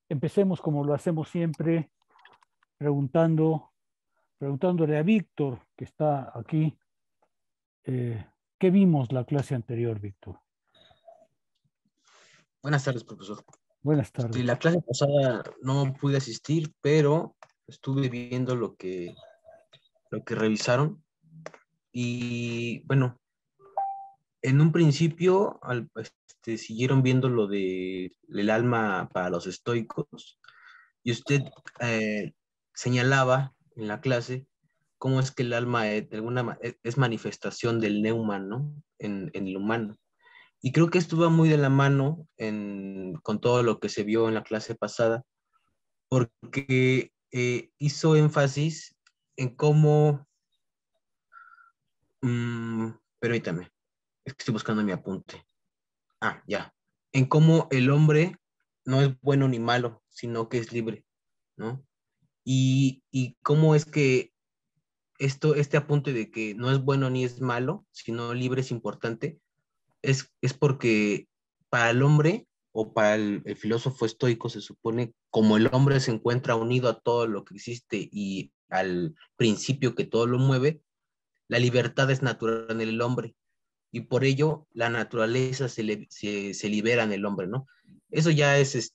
Empecemos como lo hacemos siempre, preguntándole a Víctor, que está aquí, eh, ¿qué vimos la clase anterior, Víctor? Buenas tardes, profesor. Buenas tardes. La clase pasada no pude asistir, pero estuve viendo lo que revisaron. Y bueno, en un principio siguieron viendo lo de el alma para los estoicos. Y usted eh, señalaba en la clase cómo es que el alma es manifestación del neumán, ¿no? En el humano. Y creo que esto va muy de la mano con todo lo que se vio en la clase pasada, porque hizo énfasis en cómo, permítame, es que estoy buscando mi apunte. Ah, ya. En cómo el hombre no es bueno ni malo, sino que es libre, ¿no? Y cómo es que este apunte de que no es bueno ni es malo, sino libre es importante, es porque para el hombre o para el filósofo estoico se supone como el hombre se encuentra unido a todo lo que existe y al principio que todo lo mueve, la libertad es natural en el hombre y por ello la naturaleza se libera en el hombre, ¿no? Eso ya es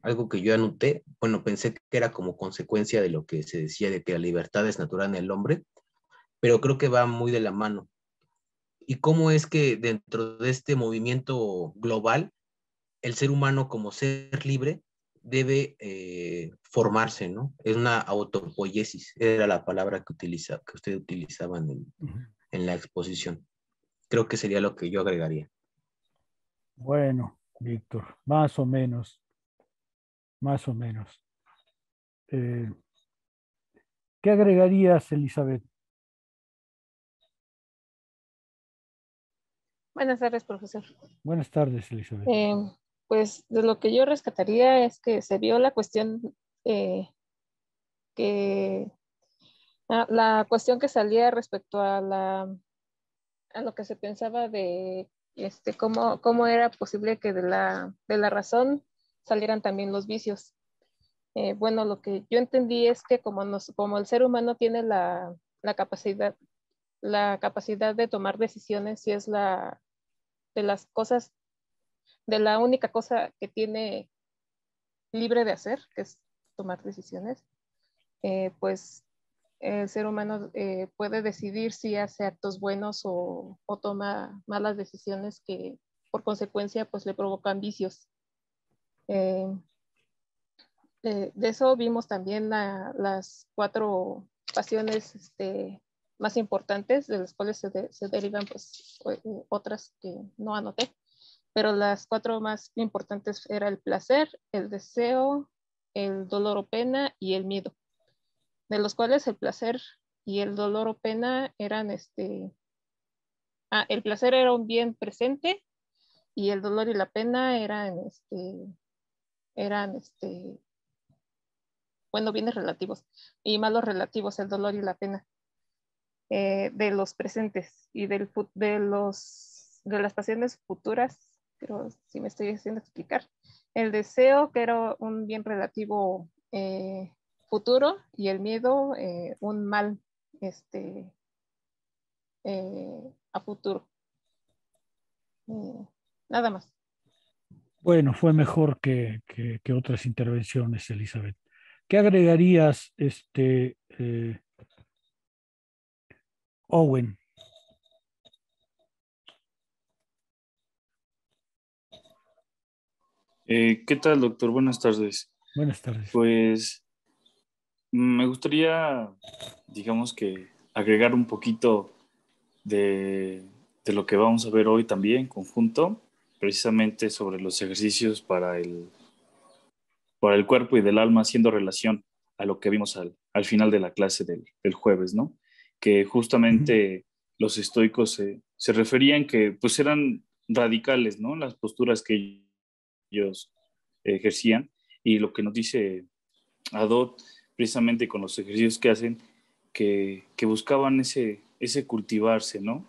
algo que yo anoté, bueno, pensé que era como consecuencia de lo que se decía de que la libertad es natural en el hombre, pero creo que va muy de la mano. Y cómo es que dentro de este movimiento global, el ser humano como ser libre debe formarse, ¿no? Es una autopoiesis, era la palabra que usted utilizaba en la exposición. Creo que sería lo que yo agregaría. Bueno, Víctor, más o menos, más o menos. Eh, ¿Qué agregarías, Elizabeth? Buenas tardes, profesor. Buenas tardes, Elizabeth. Eh, pues de lo que yo rescataría es que se vio la cuestión eh, que la cuestión que salía respecto a lo que se pensaba de cómo era posible que de la razón salieran también los vicios. Bueno, lo que yo entendí es que como el ser humano tiene la capacidad, la capacidad de tomar decisiones y es de las cosas, de la única cosa que tiene libre de hacer, que es tomar decisiones, pues el ser humano puede decidir si hace actos buenos o toma malas decisiones que por consecuencia pues le provocan vicios. Eh, de eso vimos también las 4 pasiones más importantes, de las cuales se derivan pues otras que no anoté, pero las 4 más importantes era el placer, el deseo, el dolor o pena y el miedo, de los cuales el placer y el dolor o pena eran el placer era un bien presente y el dolor y la pena eran bueno, bienes relativos y malos relativos, el dolor y la pena de los presentes y de las pasiones futuras, pero si me estoy haciendo explicar, el deseo que era un bien relativo futuro y el miedo un mal a futuro. Nada más. Bueno, fue mejor que otras intervenciones, Elizabeth. ¿Qué agregarías, Owen? ¿Qué tal, doctor? Buenas tardes. Buenas tardes. Pues me gustaría, digamos que, agregar un poquito de lo que vamos a ver hoy también, conjunto, precisamente sobre los ejercicios para el cuerpo y del alma, haciendo relación a lo que vimos al final de la clase del jueves, ¿no? Que justamente los estoicos se referían que pues eran radicales, ¿no? Las posturas que ellos ejercían y lo que nos dice Adot, precisamente con los ejercicios que hacen, que buscaban ese cultivarse, ¿no?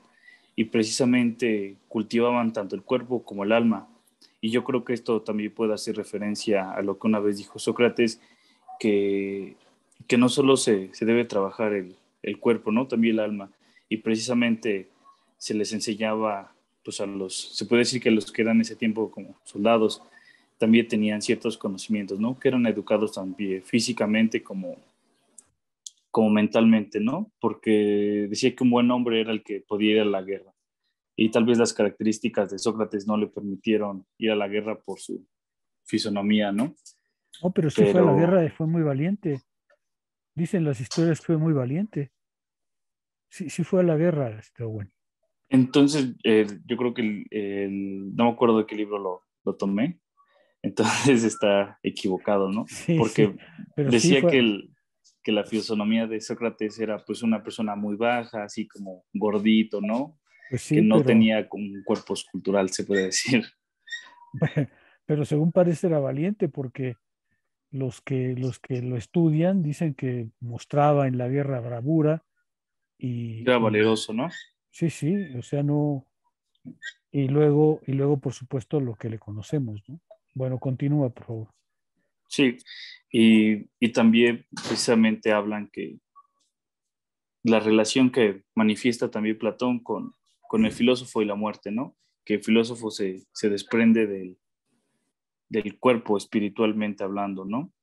Y precisamente cultivaban tanto el cuerpo como el alma. Y yo creo que esto también puede hacer referencia a lo que una vez dijo Sócrates, que, que no solo se debe trabajar el cuerpo, ¿no? También el alma. Y precisamente se les enseñaba, pues se puede decir que los que eran en ese tiempo como soldados, también tenían ciertos conocimientos, ¿no? Que eran educados también físicamente como mentalmente, ¿no? Porque decía que un buen hombre era el que podía ir a la guerra. Y tal vez las características de Sócrates no le permitieron ir a la guerra por su fisonomía, ¿no? No, pero sí fue a la Pero guerra y fue muy valiente. Dicen las historias que fue muy valiente. Sí, sí fue a la guerra, Owen. entonces yo creo que no me acuerdo de qué libro lo tomé, entonces está equivocado, ¿no? Sí, sí, Porque pero sí decía fue. que la fisonomía de Sócrates era pues una persona muy baja, así como gordito, ¿no? Pues Que sí, no pero, tenía como un cuerpo escultural, se puede decir. pero según parece era valiente porque los que lo estudian dicen que mostraba en la guerra bravura Era y valeroso, ¿no? sí, sí, o sea, no, y luego, por supuesto, lo que le conocemos, ¿no? Bueno, continúa, por favor. Sí, y también precisamente hablan que la relación que manifiesta también Platón con el filósofo y la muerte, ¿no? Que el filósofo se desprende del cuerpo espiritualmente hablando, ¿no?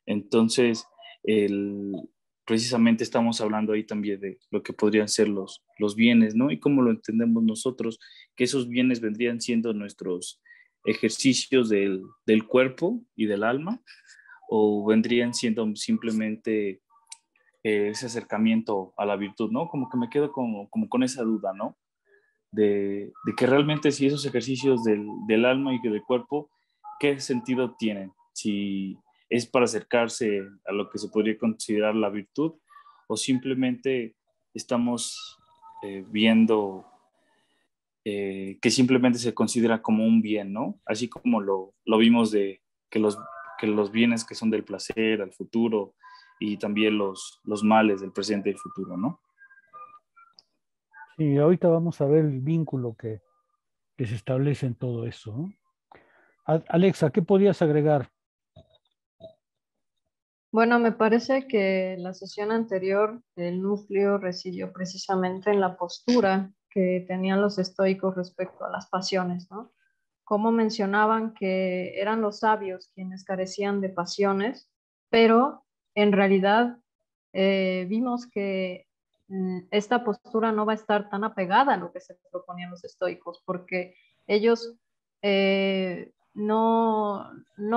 Entonces, el, precisamente estamos hablando ahí también de lo que podrían ser los bienes, ¿no? Y cómo lo entendemos nosotros, que esos bienes vendrían siendo nuestros ejercicios del cuerpo y del alma, o vendrían siendo simplemente ese acercamiento a la virtud, ¿no? Como que me quedo como con esa duda, ¿no? De que realmente si esos ejercicios del alma y del cuerpo, ¿qué sentido tienen? Si es para acercarse a lo que se podría considerar la virtud o simplemente estamos viendo que simplemente se considera como un bien, ¿no? Así como lo vimos de que que los bienes que son del placer al futuro y también los males del presente y futuro, ¿no? Sí, ahorita vamos a ver el vínculo que se establece en todo eso, ¿no? Alexa, ¿qué podías agregar? Bueno, me parece que la sesión anterior el núcleo residió precisamente en la postura que tenían los estoicos respecto a las pasiones, ¿no? Como mencionaban que eran los sabios quienes carecían de pasiones, pero en realidad vimos que esta postura no va a estar tan apegada a lo que se proponían los estoicos, porque ellos no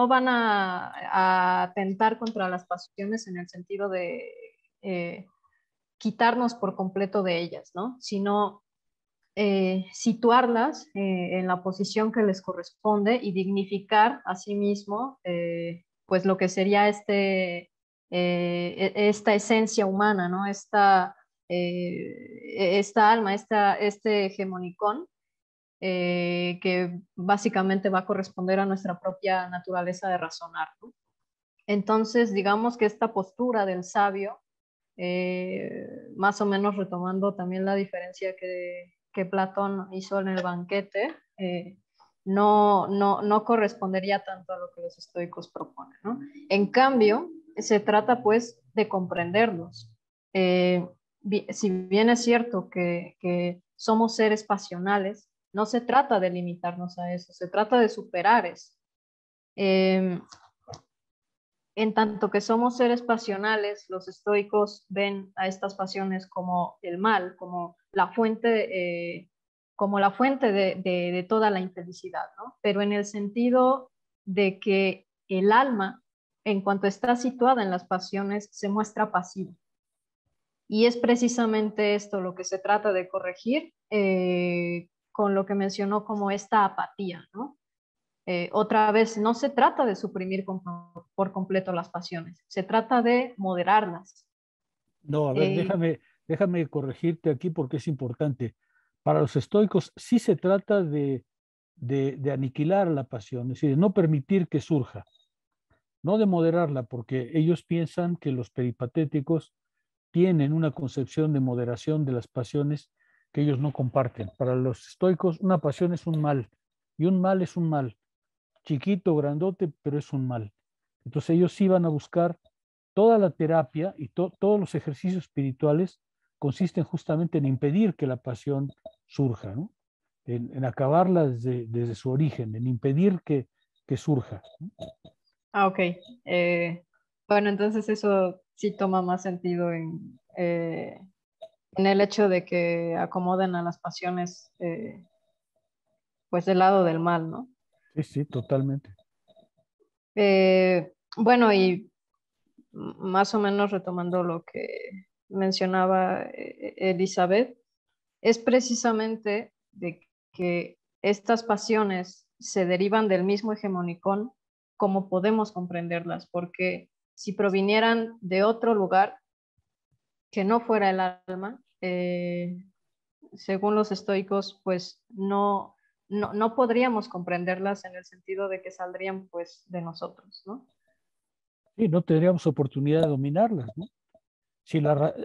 van a atentar contra las pasiones en el sentido de eh, quitarnos por completo de ellas, ¿no? Sino situarlas en la posición que les corresponde y dignificar a sí mismo pues lo que sería esta esencia humana, ¿no? Esta alma, este hegemonicón que básicamente va a corresponder a nuestra propia naturaleza de razonar, ¿no? Entonces, digamos que esta postura del sabio, más o menos retomando también la diferencia que Platón hizo en el banquete, no correspondería tanto a lo que los estoicos proponen, ¿no? En cambio, se trata pues de comprenderlos. Eh, si bien es cierto que somos seres pasionales, no se trata de limitarnos a eso, se trata de superar eso. Eh, en tanto que somos seres pasionales, los estoicos ven a estas pasiones como el mal, como la fuente de toda la infelicidad, ¿no? Pero en el sentido de que el alma, en cuanto está situada en las pasiones, se muestra pasiva. Y es precisamente esto lo que se trata de corregir con lo que mencionó como esta apatía, ¿no? Otra vez, no se trata de suprimir por completo las pasiones, se trata de moderarlas. No, a ver, Eh, déjame corregirte aquí porque es importante. Para los estoicos sí se trata de aniquilar la pasión, es decir, de no permitir que surja, no de moderarla, porque ellos piensan que los peripatéticos tienen una concepción de moderación de las pasiones que ellos no comparten. Para los estoicos, una pasión es un mal y un mal es un mal. chiquito, grandote, pero es un mal. Entonces ellos iban a buscar toda la terapia y todos los ejercicios espirituales consisten justamente en impedir que la pasión surja, ¿no? En acabarla desde su origen, en impedir que surja, ¿no? Ah, ok. Bueno, entonces eso sí toma más sentido en el hecho de que acomoden a las pasiones pues del lado del mal, ¿no? Sí, sí, totalmente. Bueno, y más o menos retomando lo que mencionaba Elizabeth, es precisamente de que estas pasiones se derivan del mismo hegemonicón, como podemos comprenderlas, porque si provinieran de otro lugar que no fuera el alma, según los estoicos, pues no podríamos comprenderlas en el sentido de que saldrían pues de nosotros, ¿no? Sí, no tendríamos oportunidad de dominarlas, ¿no? Si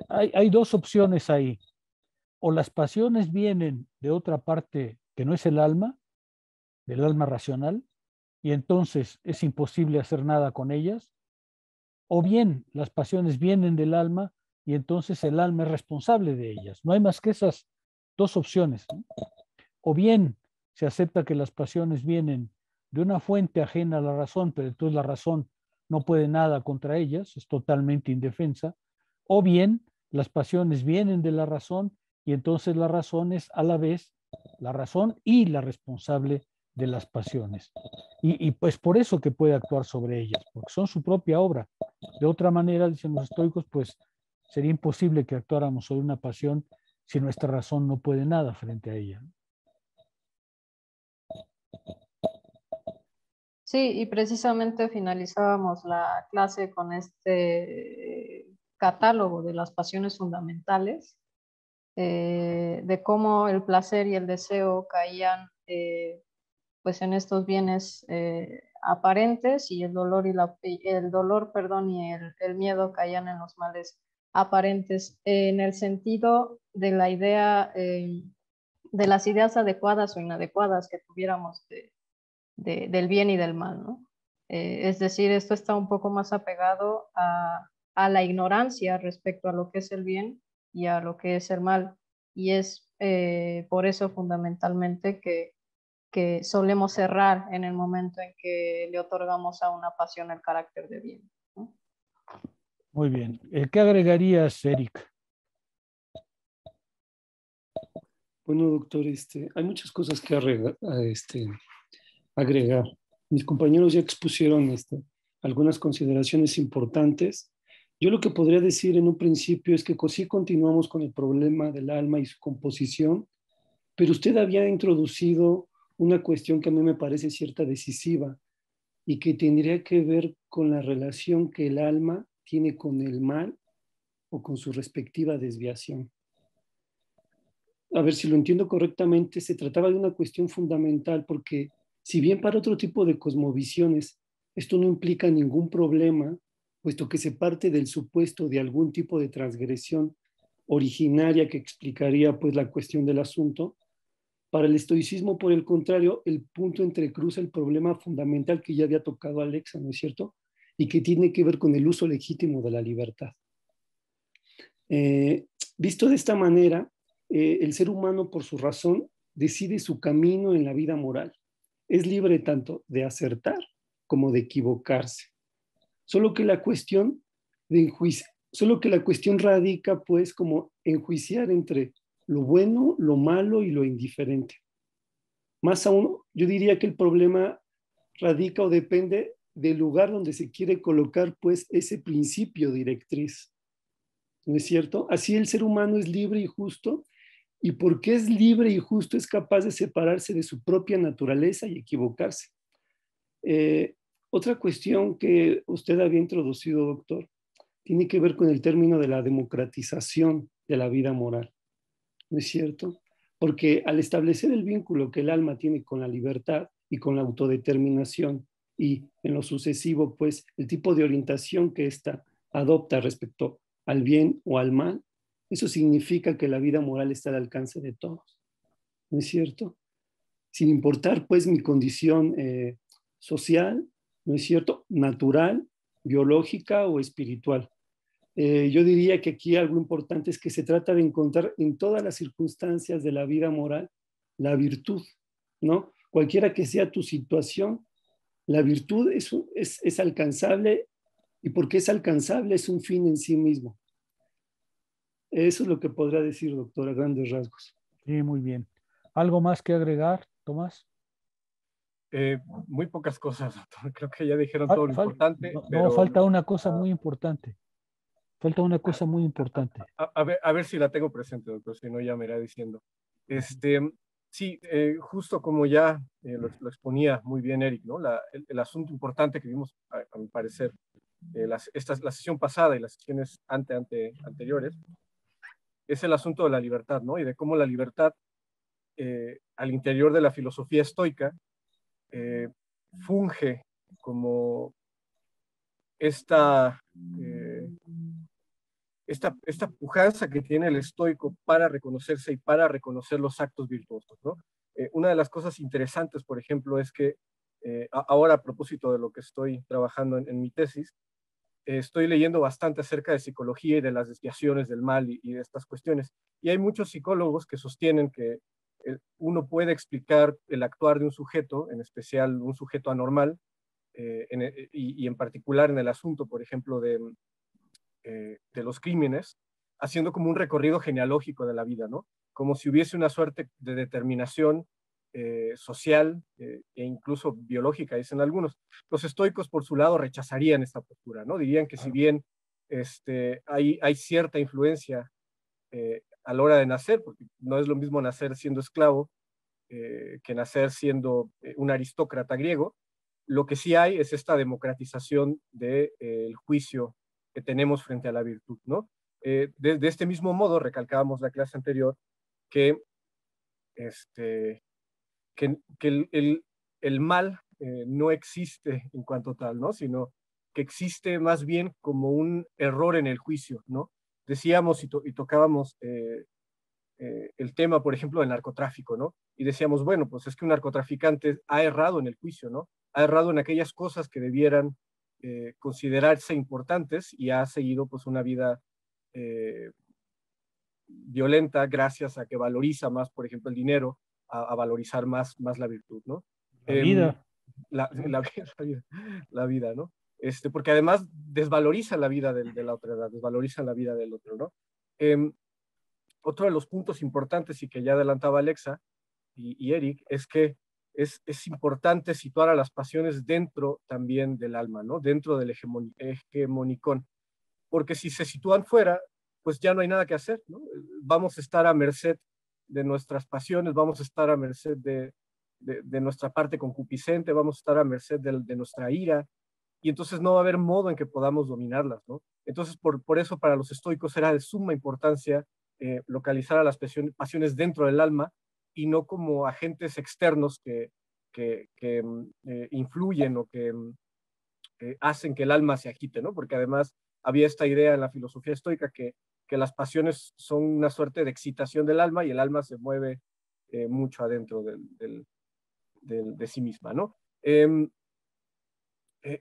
hay dos opciones ahí. O las pasiones vienen de otra parte que no es el alma, del alma racional, y entonces es imposible hacer nada con ellas, o bien las pasiones vienen del alma y entonces el alma es responsable de ellas. No hay más que esas dos opciones, ¿no? O bien se acepta que las pasiones vienen de una fuente ajena a la razón, pero entonces la razón no puede nada contra ellas, es totalmente indefensa, o bien las pasiones vienen de la razón y entonces la razón es a la vez la razón y la responsable de las pasiones. Y pues por eso que puede actuar sobre ellas, porque son su propia obra. De otra manera, dicen los estoicos, pues sería imposible que actuáramos sobre una pasión si nuestra razón no puede nada frente a ella. Sí, y precisamente finalizábamos la clase con este catálogo de las pasiones fundamentales, de cómo el placer y el deseo caían pues en estos bienes aparentes y el dolor el dolor, perdón, y el miedo caían en los males aparentes, en el sentido de la idea de las ideas adecuadas o inadecuadas que tuviéramos del bien y del mal, ¿no? Es decir, esto está un poco más apegado a la ignorancia respecto a lo que es el bien y a lo que es el mal. Y es por eso fundamentalmente que solemos errar en el momento en que le otorgamos a una pasión el carácter de bien, ¿no? Muy bien. ¿Qué agregarías, Eric? Bueno, doctor, hay muchas cosas que agregar. Mis compañeros ya expusieron algunas consideraciones importantes. Yo lo que podría decir en un principio es que sí continuamos con el problema del alma y su composición, pero usted había introducido una cuestión que a mí me parece cierta decisiva y que tendría que ver con la relación que el alma tiene con el mal o con su respectiva desviación. A ver si lo entiendo correctamente, se trataba de una cuestión fundamental porque si bien para otro tipo de cosmovisiones esto no implica ningún problema, puesto que se parte del supuesto de algún tipo de transgresión originaria que explicaría pues la cuestión del asunto, para el estoicismo, por el contrario, el punto entrecruza el problema fundamental que ya había tocado Alexa, ¿no es cierto? Y que tiene que ver con el uso legítimo de la libertad. Visto de esta manera, el ser humano por su razón decide su camino en la vida moral. Es libre tanto de acertar como de equivocarse. Solo que la cuestión radica pues como enjuiciar entre lo bueno, lo malo y lo indiferente. Más aún, yo diría que el problema radica o depende del lugar donde se quiere colocar pues ese principio directriz. ¿No es cierto? Así el ser humano es libre y justo, y porque es libre y justo es capaz de separarse de su propia naturaleza y equivocarse. Otra cuestión que usted había introducido, doctor, tiene que ver con el término de la democratización de la vida moral. ¿No es cierto? Porque al establecer el vínculo que el alma tiene con la libertad y con la autodeterminación, y en lo sucesivo, pues, el tipo de orientación que ésta adopta respecto al bien o al mal, eso significa que la vida moral está al alcance de todos. ¿No es cierto? Sin importar, pues, mi condición social, ¿no es cierto?, natural, biológica o espiritual. Yo diría que aquí algo importante es que se trata de encontrar en todas las circunstancias de la vida moral la virtud, ¿no? Cualquiera que sea tu situación, la virtud es alcanzable, y porque es alcanzable es un fin en sí mismo. Eso es lo que podría decir, doctor, a grandes rasgos. Sí, muy bien. ¿Algo más que agregar, Tomás? Muy pocas cosas, doctor. Creo que ya dijeron todo lo importante. No, pero falta una cosa muy importante. Falta una cosa muy importante. A ver si la tengo presente, doctor, si no ya me irá diciendo. Sí, justo como ya lo exponía muy bien Eric, ¿no? El asunto importante que vimos, a mi parecer, la sesión pasada y las sesiones anteriores, es el asunto de la libertad, ¿no? Y de cómo la libertad al interior de la filosofía estoica funge como esta, esta pujanza que tiene el estoico para reconocerse y para reconocer los actos virtuosos, ¿no? Una de las cosas interesantes, por ejemplo, es que ahora a propósito de lo que estoy trabajando en mi tesis, estoy leyendo bastante acerca de psicología y de las desviaciones del mal y de estas cuestiones. Y hay muchos psicólogos que sostienen que uno puede explicar el actuar de un sujeto, en especial un sujeto anormal, y en particular en el asunto, por ejemplo, de los crímenes, haciendo como un recorrido genealógico de la vida, ¿no? Como si hubiese una suerte de determinación social e incluso biológica, dicen algunos. Los estoicos, por su lado, rechazarían esta postura, ¿no? Dirían que si bien hay cierta influencia a la hora de nacer, porque no es lo mismo nacer siendo esclavo que nacer siendo un aristócrata griego, lo que sí hay es esta democratización del juicio que tenemos frente a la virtud, ¿no? De este mismo modo, recalcábamos la clase anterior, que el mal no existe en cuanto tal, ¿no? Sino que existe más bien como un error en el juicio, ¿no? Decíamos y tocábamos el tema, por ejemplo, del narcotráfico, ¿no? Y decíamos, bueno, pues es que un narcotraficante ha errado en el juicio, ¿no? Ha errado en aquellas cosas que debieran considerarse importantes y ha seguido pues una vida violenta gracias a que valoriza más, por ejemplo, el dinero, a valorizar más la virtud, ¿no? La vida. La vida, ¿no? Porque además desvaloriza la vida de la otra edad, desvaloriza la vida del otro, ¿no? Otro de los puntos importantes y que ya adelantaba Alexa y Eric es que es importante situar a las pasiones dentro también del alma, ¿no? Dentro del hegemonicón, porque si se sitúan fuera, pues ya no hay nada que hacer, ¿no? Vamos a estar a merced de nuestras pasiones, vamos a estar a merced de nuestra parte concupiscente, vamos a estar a merced de nuestra ira, y entonces no va a haber modo en que podamos dominarlas, ¿no? Entonces, por eso para los estoicos era de suma importancia localizar a las pasiones dentro del alma y no como agentes externos que influyen o que hacen que el alma se agite, ¿no? Porque además había esta idea en la filosofía estoica que las pasiones son una suerte de excitación del alma y el alma se mueve mucho adentro de sí misma, ¿no?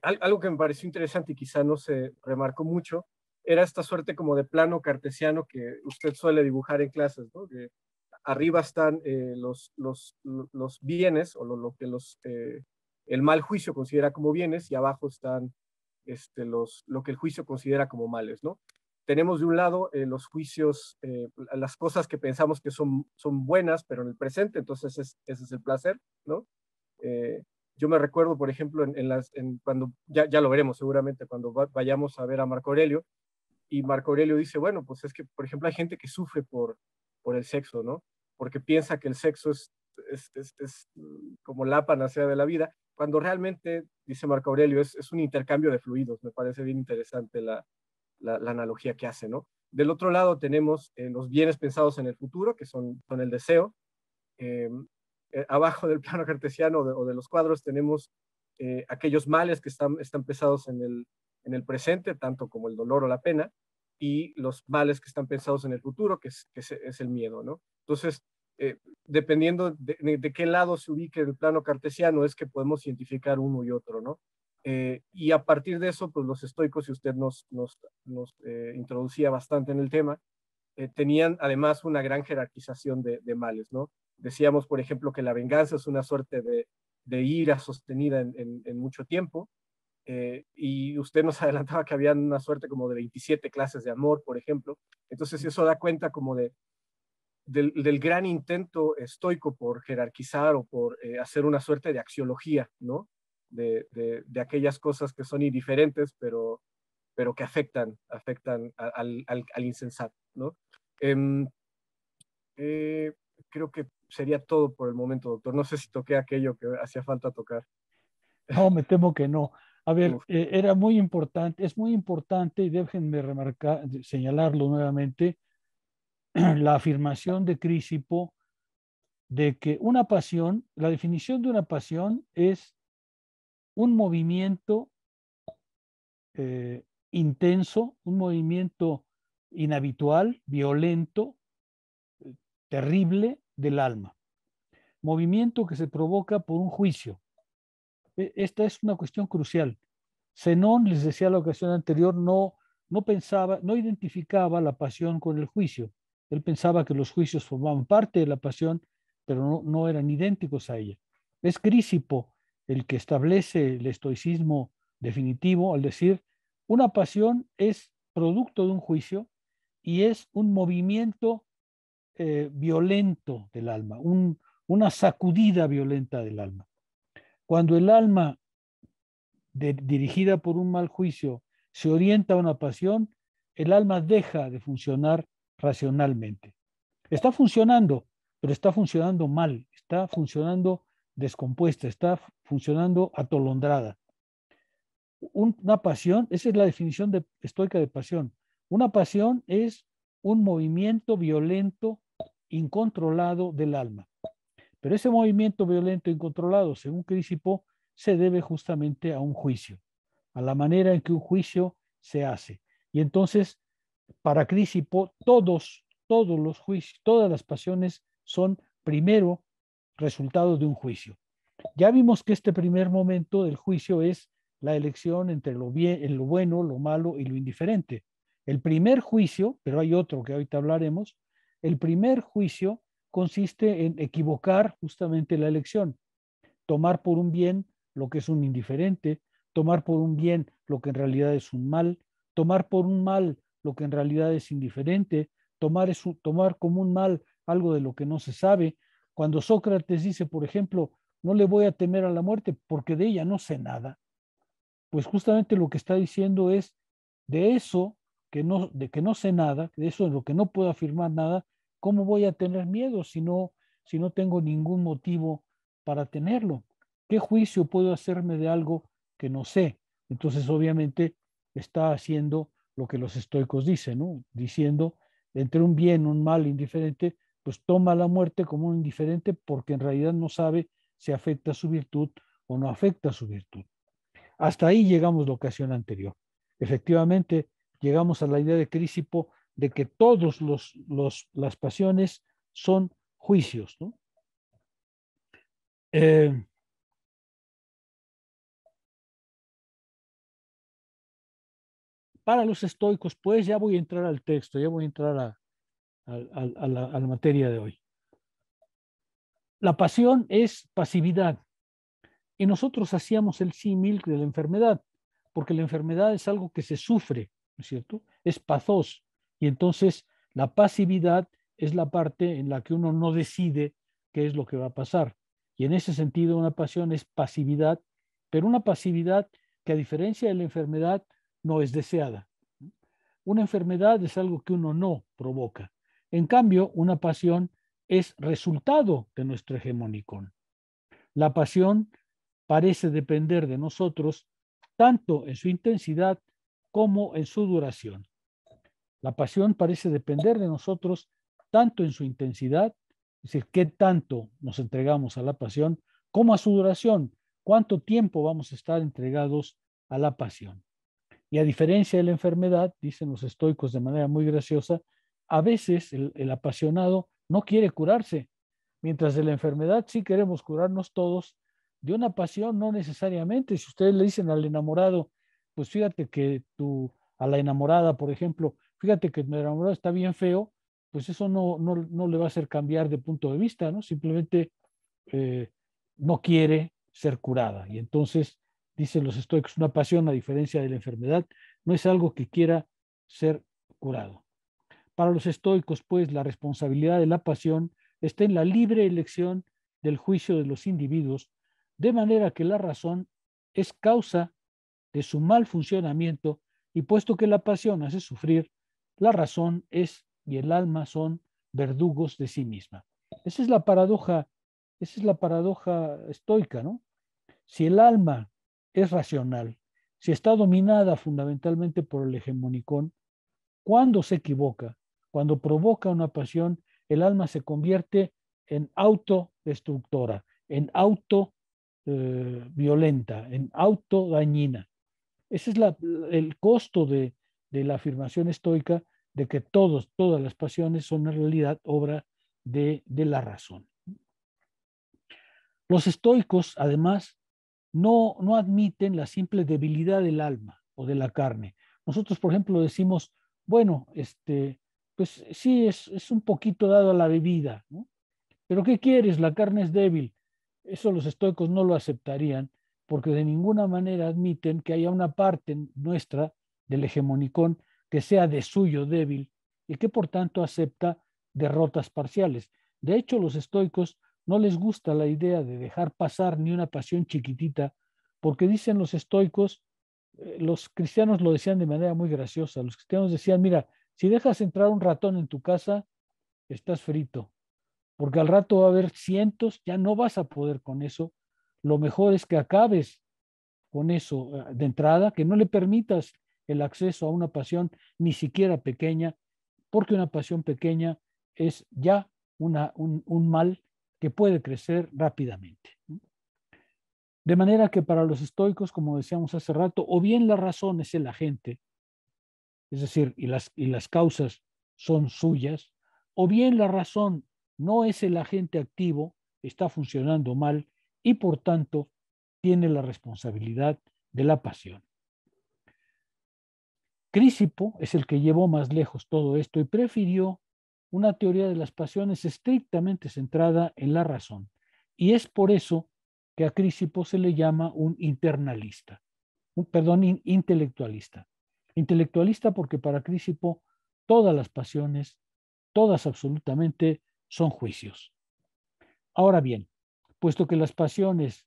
Algo que me pareció interesante y quizá no se remarcó mucho era esta suerte como de plano cartesiano que usted suele dibujar en clases, ¿no? Que arriba están los bienes o lo que el mal juicio considera como bienes y abajo están lo que el juicio considera como males, ¿no? Tenemos de un lado los juicios, las cosas que pensamos que son buenas, pero en el presente, entonces ese es el placer, ¿no? Yo me recuerdo, por ejemplo, cuando, ya lo veremos seguramente, cuando vayamos a ver a Marco Aurelio, y Marco Aurelio dice, bueno, pues es que, por ejemplo, hay gente que sufre por el sexo, ¿no? Porque piensa que el sexo es como la panacea de la vida, cuando realmente, dice Marco Aurelio, es un intercambio de fluidos. Me parece bien interesante la analogía que hace, ¿no? Del otro lado tenemos los bienes pensados en el futuro, que son el deseo. Abajo del plano cartesiano o de los cuadros tenemos aquellos males que están pensados en el presente, tanto como el dolor o la pena, y los males que están pensados en el futuro, que es el miedo, ¿no? Entonces, dependiendo de qué lado se ubique el plano cartesiano, es que podemos identificar uno y otro, ¿no? Y a partir de eso, pues los estoicos, y usted nos introducía bastante en el tema, tenían además una gran jerarquización de males, ¿no? Decíamos, por ejemplo, que la venganza es una suerte de ira sostenida en mucho tiempo, y usted nos adelantaba que había una suerte como de 27 clases de amor, por ejemplo. Entonces eso da cuenta como del gran intento estoico por jerarquizar o por hacer una suerte de axiología, ¿no? De aquellas cosas que son indiferentes, pero que afectan al insensato, ¿no? Creo que sería todo por el momento, doctor. No sé si toqué aquello que hacía falta tocar. No, me temo que no. A ver, Uf. era muy importante, es muy importante, y déjenme remarcar, señalarlo nuevamente, la afirmación de Crisipo de que una pasión, la definición de una pasión es un movimiento intenso, un movimiento inhabitual, violento, terrible del alma. Movimiento que se provoca por un juicio. Esta es una cuestión crucial. Zenón, les decía la ocasión anterior, no pensaba, no identificaba la pasión con el juicio. Él pensaba que los juicios formaban parte de la pasión, pero no eran idénticos a ella. Es Crisipo el que establece el estoicismo definitivo al decir, una pasión es producto de un juicio y es un movimiento violento del alma, una sacudida violenta del alma. Cuando el alma dirigida por un mal juicio se orienta a una pasión, el alma deja de funcionar racionalmente. Está funcionando, pero está funcionando mal, está funcionando descompuesta, está funcionando atolondrada. Una pasión, esa es la definición estoica de pasión. Una pasión es un movimiento violento, incontrolado del alma. Pero ese movimiento violento, incontrolado, según Crisipo, se debe justamente a un juicio, a la manera en que un juicio se hace. Y entonces, para Crisipo, todos los juicios, todas las pasiones son primero resultado de un juicio. Ya vimos que este primer momento del juicio es la elección entre lo bueno, lo malo y lo indiferente. El primer juicio, pero hay otro que ahorita hablaremos, el primer juicio consiste en equivocar justamente la elección, tomar por un bien lo que es un indiferente, tomar por un bien lo que en realidad es un mal, tomar por un mal lo que en realidad es indiferente, tomar como un mal algo de lo que no se sabe. Cuando Sócrates dice, por ejemplo, no le voy a temer a la muerte porque de ella no sé nada, pues justamente lo que está diciendo es de eso de que no sé nada, de eso de lo que no puedo afirmar nada, ¿cómo voy a tener miedo si no tengo ningún motivo para tenerlo? ¿Qué juicio puedo hacerme de algo que no sé? Entonces, obviamente, está haciendo lo que los estoicos dicen, ¿no? Diciendo, entre un bien, un mal, indiferente, pues toma la muerte como un indiferente porque en realidad no sabe si afecta su virtud o no afecta su virtud. Hasta ahí llegamos la ocasión anterior. Efectivamente, llegamos a la idea de Crisipo de que todos las pasiones son juicios, ¿no? Para los estoicos, pues ya voy a entrar al texto, ya voy a entrar a la materia de hoy. La pasión es pasividad. Y nosotros hacíamos el símil de la enfermedad, porque la enfermedad es algo que se sufre, ¿no es cierto? Es pathos. Y entonces la pasividad es la parte en la que uno no decide qué es lo que va a pasar. Y en ese sentido una pasión es pasividad, pero una pasividad que a diferencia de la enfermedad no es deseada. Una enfermedad es algo que uno no provoca. En cambio, una pasión es resultado de nuestro hegemonicón. La pasión parece depender de nosotros tanto en su intensidad como en su duración. La pasión parece depender de nosotros tanto en su intensidad, es decir, qué tanto nos entregamos a la pasión, como a su duración, cuánto tiempo vamos a estar entregados a la pasión. Y a diferencia de la enfermedad, dicen los estoicos de manera muy graciosa, a veces el apasionado no quiere curarse, Mientras de la enfermedad sí queremos curarnos todos, de una pasión no necesariamente. Si ustedes le dicen al enamorado, pues fíjate que a la enamorada, por ejemplo, fíjate que tu enamorado está bien feo, pues eso no le va a hacer cambiar de punto de vista, ¿no? Simplemente no quiere ser curada. Y entonces, dicen los estoicos, una pasión, a diferencia de la enfermedad, no es algo que quiera ser curado. Para los estoicos, pues, la responsabilidad de la pasión está en la libre elección del juicio de los individuos, de manera que la razón es causa de su mal funcionamiento, y puesto que la pasión hace sufrir, la razón y el alma son verdugos de sí misma. Esa es la paradoja estoica, ¿no? Si el alma es racional, si está dominada fundamentalmente por el hegemonicón, cuando se equivoca, cuando provoca una pasión, el alma se convierte en autodestructora, en violenta, en autodañina. Ese es el costo de la afirmación estoica de que todas las pasiones son en realidad obra de la razón. Los estoicos, además, no admiten la simple debilidad del alma o de la carne. Nosotros, por ejemplo, decimos, bueno, pues sí, es un poquito dado a la bebida, ¿no? Pero ¿qué quieres? La carne es débil. Eso los estoicos no lo aceptarían, porque de ninguna manera admiten que haya una parte nuestra del hegemonicón que sea de suyo débil y que por tanto acepta derrotas parciales. De hecho, los estoicos no les gusta la idea de dejar pasar ni una pasión chiquitita, porque dicen los estoicos, los cristianos lo decían de manera muy graciosa, los cristianos decían, mira, si dejas entrar un ratón en tu casa, estás frito, porque al rato va a haber cientos, ya no vas a poder con eso. Lo mejor es que acabes con eso de entrada, que no le permitas el acceso a una pasión ni siquiera pequeña, porque una pasión pequeña es ya un mal que puede crecer rápidamente. De manera que para los estoicos, como decíamos hace rato, o bien la razón es el agente, es decir, y las causas son suyas, o bien la razón no es el agente activo, está funcionando mal y por tanto tiene la responsabilidad de la pasión. Crisipo es el que llevó más lejos todo esto y prefirió una teoría de las pasiones estrictamente centrada en la razón. Y es por eso que a Crisipo se le llama un internalista, intelectualista. Intelectualista porque para Crisipo todas las pasiones, todas absolutamente, son juicios. Ahora bien, puesto que las pasiones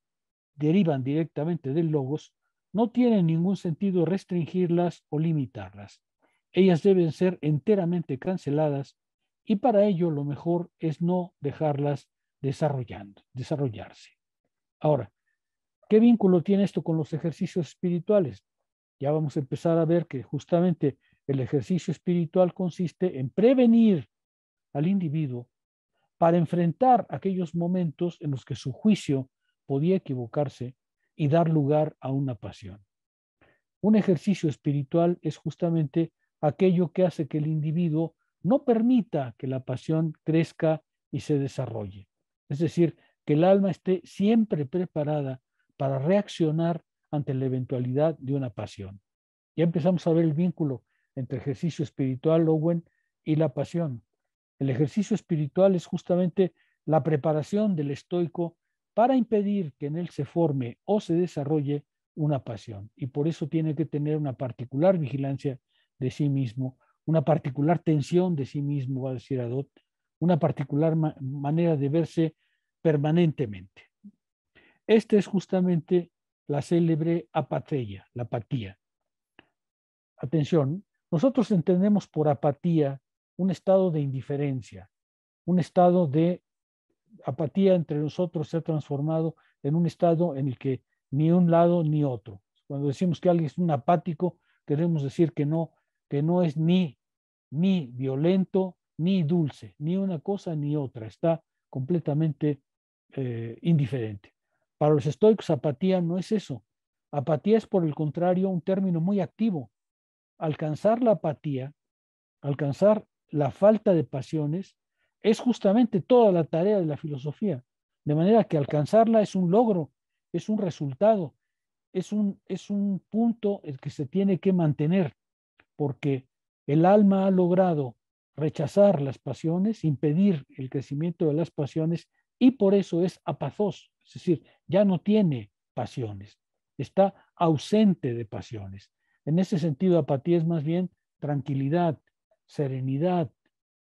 derivan directamente del logos, no tiene ningún sentido restringirlas o limitarlas. Ellas deben ser enteramente canceladas y para ello lo mejor es no dejarlas desarrollarse. Ahora, ¿qué vínculo tiene esto con los ejercicios espirituales? Ya vamos a empezar a ver que justamente el ejercicio espiritual consiste en prevenir al individuo para enfrentar aquellos momentos en los que su juicio podía equivocarse y dar lugar a una pasión. Un ejercicio espiritual es justamente aquello que hace que el individuo no permita que la pasión crezca y se desarrolle. Es decir, que el alma esté siempre preparada para reaccionar ante la eventualidad de una pasión. Ya empezamos a ver el vínculo entre ejercicio espiritual, Owen, y la pasión. El ejercicio espiritual es justamente la preparación del estoico para impedir que en él se forme o se desarrolle una pasión. Y por eso tiene que tener una particular vigilancia de sí mismo, una particular tensión de sí mismo, va a decir Adot, una particular manera de verse permanentemente. Este es justamente la célebre apatía, la apatía. Atención, nosotros entendemos por apatía un estado de indiferencia, un estado de apatía entre nosotros se ha transformado en un estado en el que ni un lado ni otro. Cuando decimos que alguien es un apático, queremos decir que no es ni violento ni dulce, ni una cosa ni otra, está completamente indiferente. Para los estoicos, apatía no es eso. Apatía es, por el contrario, un término muy activo. Alcanzar la apatía, alcanzar la falta de pasiones, es justamente toda la tarea de la filosofía. De manera que alcanzarla es un logro, es un resultado, es un punto el que se tiene que mantener, porque el alma ha logrado rechazar las pasiones, impedir el crecimiento de las pasiones, y por eso es apazos, es decir, ya no tiene pasiones, está ausente de pasiones. En ese sentido, apatía es más bien tranquilidad, serenidad,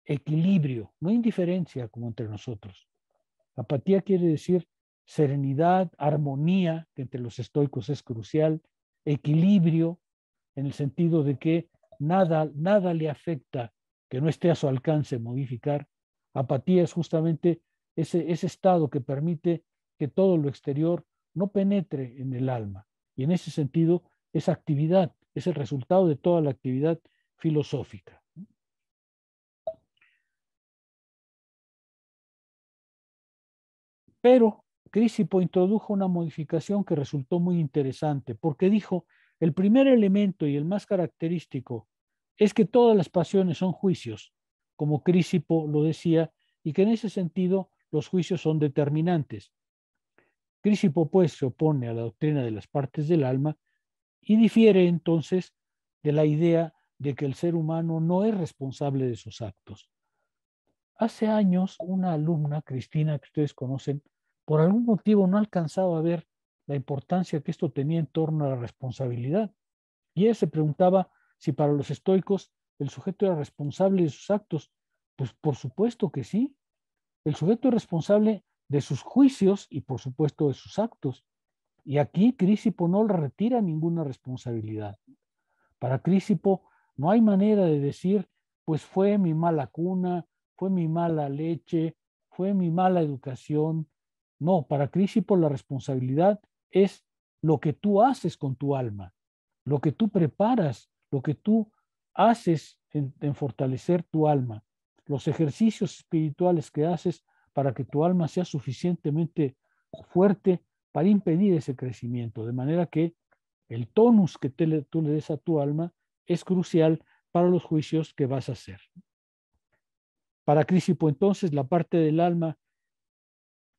equilibrio, no indiferencia como entre nosotros. Apatía quiere decir serenidad, armonía, que entre los estoicos es crucial, equilibrio, en el sentido de que nada le afecta que no esté a su alcance modificar. Apatía es justamente ese estado que permite que todo lo exterior no penetre en el alma. Y en ese sentido, esa actividad es el resultado de toda la actividad filosófica. Pero Crisipo introdujo una modificación que resultó muy interesante, porque dijo, el primer elemento y el más característico es que todas las pasiones son juicios, como Crisipo lo decía, y que en ese sentido los juicios son determinantes. Crisipo, pues, se opone a la doctrina de las partes del alma y difiere entonces de la idea de que el ser humano no es responsable de sus actos. Hace años, una alumna, Cristina, que ustedes conocen, por algún motivo no alcanzaba a ver la importancia que esto tenía en torno a la responsabilidad. Y ella se preguntaba si para los estoicos el sujeto era responsable de sus actos. Pues por supuesto que sí. El sujeto es responsable de sus juicios y por supuesto de sus actos. Y aquí Crisipo no le retira ninguna responsabilidad. Para Crisipo no hay manera de decir, pues fue mi mala cuna, fue mi mala leche, fue mi mala educación. No, para Crisipo la responsabilidad es lo que tú haces con tu alma, lo que tú preparas, lo que tú haces en fortalecer tu alma, los ejercicios espirituales que haces para que tu alma sea suficientemente fuerte para impedir ese crecimiento, de manera que el tonus que tú le des a tu alma es crucial para los juicios que vas a hacer. Para Crisipo, entonces, la parte del alma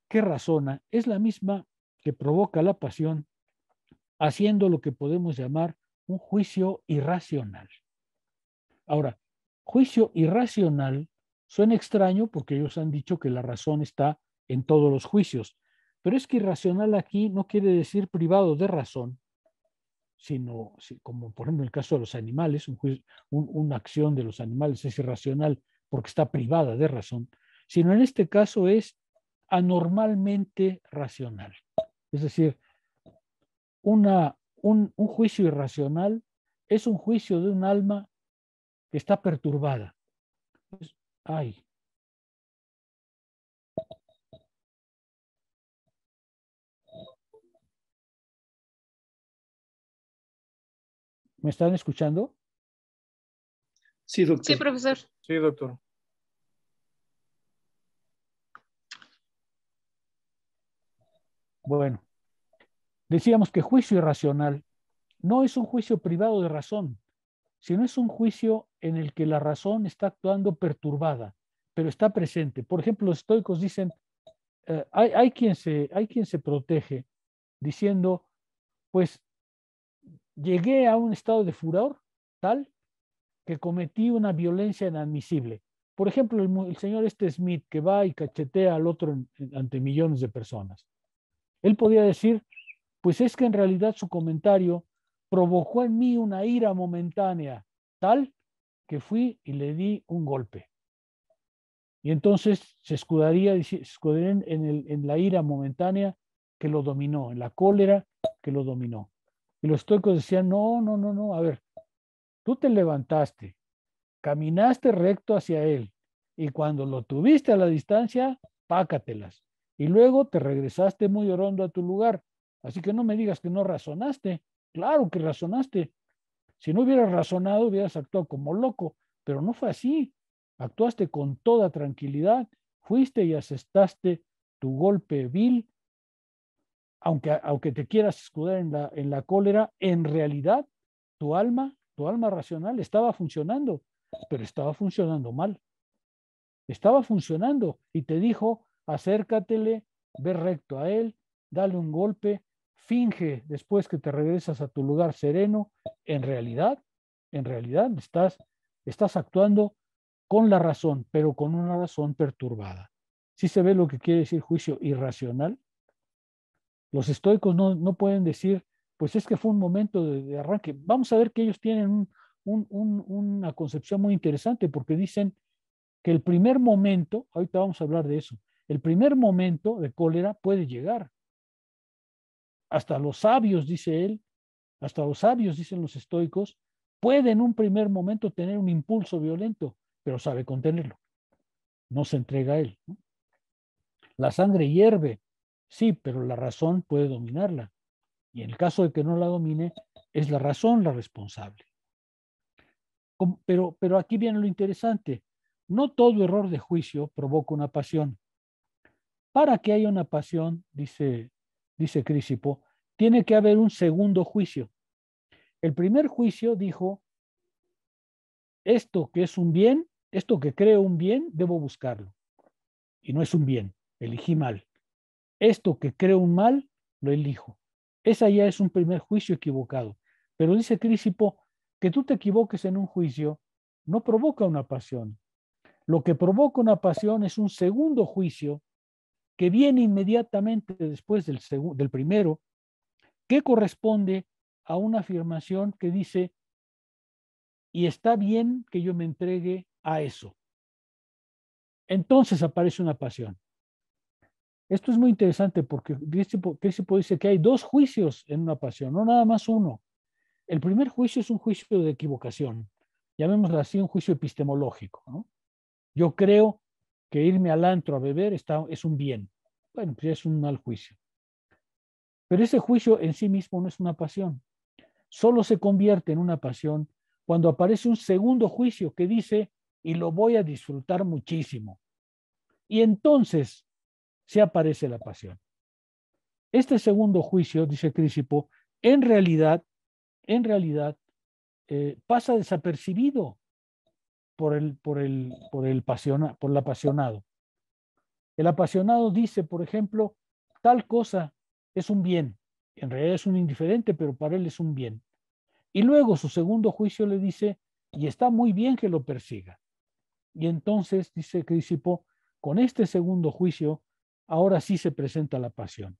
que razona es la misma que provoca la pasión, haciendo lo que podemos llamar un juicio irracional. Ahora, juicio irracional suena extraño porque ellos han dicho que la razón está en todos los juicios, pero es que irracional aquí no quiere decir privado de razón, sino como por ejemplo en el caso de los animales, una acción de los animales es irracional porque está privada de razón, sino en este caso es anormalmente racional. Es decir, un juicio irracional es un juicio de un alma que está perturbada. Ay. ¿Me están escuchando? Sí, doctor. Sí, profesor. Sí, doctor. Bueno, decíamos que juicio irracional no es un juicio privado de razón, sino es un juicio en el que la razón está actuando perturbada, pero está presente. Por ejemplo, los estoicos dicen, hay quien se protege diciendo, pues llegué a un estado de furor tal que cometí una violencia inadmisible. Por ejemplo, el señor Smith que va y cachetea al otro ante millones de personas. Él podía decir, pues es que en realidad su comentario provocó en mí una ira momentánea, tal que fui y le di un golpe. Y entonces se escudaría en la ira momentánea que lo dominó, en la cólera que lo dominó. Y los estoicos decían, no, a ver, tú te levantaste, caminaste recto hacia él, y cuando lo tuviste a la distancia, pácatelas. Y luego te regresaste muy orondo a tu lugar. Así que no me digas que no razonaste. Claro que razonaste. Si no hubieras razonado, hubieras actuado como loco, pero no fue así. Actuaste con toda tranquilidad, fuiste y asestaste tu golpe vil, aunque te quieras escudar en la cólera, en realidad tu alma racional estaba funcionando, pero estaba funcionando mal. estaba funcionando y te dijo, acércatele, ve recto a él, dale un golpe, finge después que te regresas a tu lugar sereno. En realidad estás actuando con la razón, pero con una razón perturbada. ¿Sí se ve lo que quiere decir juicio irracional? Los estoicos no pueden decir, pues es que fue un momento de arranque. Vamos a ver que ellos tienen una concepción muy interesante, porque dicen que el primer momento, ahorita vamos a hablar de eso, el primer momento de cólera puede llegar. Hasta los sabios, dice él, hasta los sabios, dicen los estoicos, puede en un primer momento tener un impulso violento, pero sabe contenerlo. No se entrega a él, ¿no? La sangre hierve, sí, pero la razón puede dominarla. Y en el caso de que no la domine, es la razón la responsable. Pero aquí viene lo interesante. No todo error de juicio provoca una pasión. Para que haya una pasión, dice Crisipo, tiene que haber un segundo juicio. El primer juicio dijo, esto que es un bien, esto que creo un bien, debo buscarlo. Y no es un bien, elegí mal. Esto que creo un mal, lo elijo. Esa ya es un primer juicio equivocado. Pero dice Crisipo, que tú te equivoques en un juicio no provoca una pasión. Lo que provoca una pasión es un segundo juicio que viene inmediatamente después del primero, que corresponde a una afirmación que dice, y está bien que yo me entregue a eso. Entonces aparece una pasión. Esto es muy interesante porque Crisipo dice que hay dos juicios en una pasión, no nada más uno. El primer juicio es un juicio de equivocación, llamémoslo así, un juicio epistemológico, ¿no? Yo creo que irme al antro a beber es un bien. Bueno, pues es un mal juicio. Pero ese juicio en sí mismo no es una pasión. Solo se convierte en una pasión cuando aparece un segundo juicio que dice, y lo voy a disfrutar muchísimo. Y entonces se aparece la pasión. Este segundo juicio, dice Crisipo, en realidad, pasa desapercibido por el apasionado. El apasionado dice, por ejemplo, tal cosa es un bien. En realidad es un indiferente, pero para él es un bien. Y luego su segundo juicio le dice, y está muy bien que lo persiga. Y entonces, dice Crisipo, con este segundo juicio, ahora sí se presenta la pasión.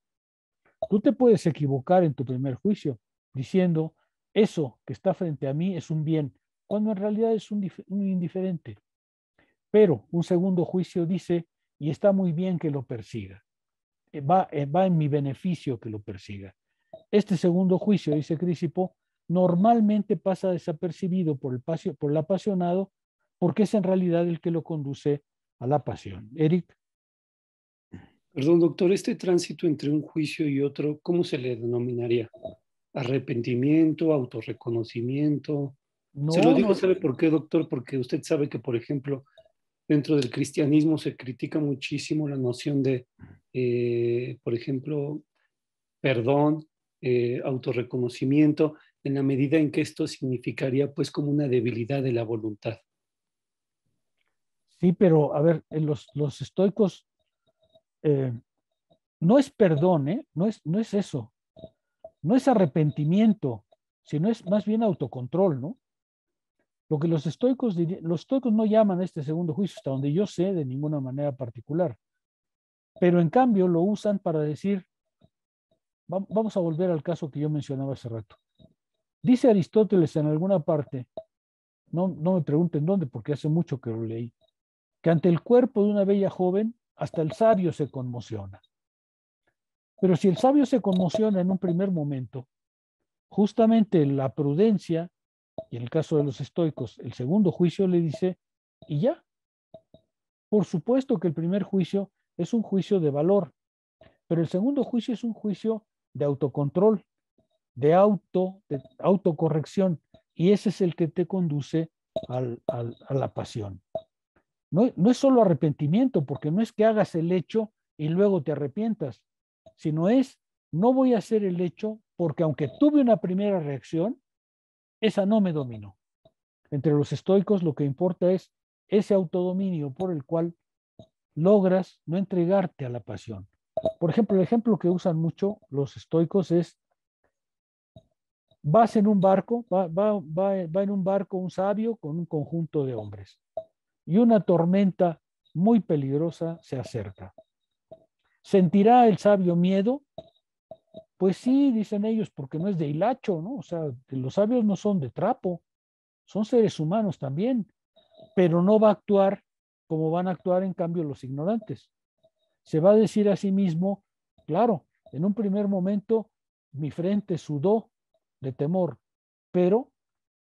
Tú te puedes equivocar en tu primer juicio, diciendo, eso que está frente a mí es un bien, cuando en realidad es un indiferente. Pero un segundo juicio dice, y está muy bien que lo persiga. Va en mi beneficio que lo persiga. Este segundo juicio, dice Crisipo, normalmente pasa desapercibido por el apasionado, porque es en realidad el que lo conduce a la pasión. Eric. Perdón, doctor, este tránsito entre un juicio y otro, ¿cómo se le denominaría? ¿Arrepentimiento, autorreconocimiento? Se lo digo, ¿sabe por qué, doctor? Porque usted sabe que, por ejemplo, dentro del cristianismo se critica muchísimo la noción de, por ejemplo, perdón, autorreconocimiento, en la medida en que esto significaría pues como una debilidad de la voluntad. Sí, pero a ver, los estoicos no es perdón, no es eso, no es arrepentimiento, sino es más bien autocontrol, ¿no? Lo que los estoicos no llaman a este segundo juicio, hasta donde yo sé, de ninguna manera particular, pero en cambio lo usan para decir, vamos a volver al caso que yo mencionaba hace rato. Dice Aristóteles en alguna parte, no me pregunten dónde, porque hace mucho que lo leí, que ante el cuerpo de una bella joven, hasta el sabio se conmociona. Pero si el sabio se conmociona en un primer momento, justamente la prudencia, y en el caso de los estoicos, el segundo juicio le dice, y ya. Por supuesto que el primer juicio es un juicio de valor, pero el segundo juicio es un juicio de autocontrol, de autocorrección, y ese es el que te conduce a la pasión. No es solo arrepentimiento, porque no es que hagas el hecho y luego te arrepientas, sino es, no voy a hacer el hecho porque aunque tuve una primera reacción, esa no me dominó. Entre los estoicos lo que importa es ese autodominio por el cual logras no entregarte a la pasión. Por ejemplo, el ejemplo que usan mucho los estoicos es: vas en un barco, va en un barco un sabio con un conjunto de hombres, y una tormenta muy peligrosa se acerca. ¿Sentirá el sabio miedo? Pues sí, dicen ellos, porque no es de hilacho, ¿no? O sea, los sabios no son de trapo, son seres humanos también, pero no va a actuar como van a actuar en cambio los ignorantes. Se va a decir a sí mismo: claro, en un primer momento mi frente sudó de temor, pero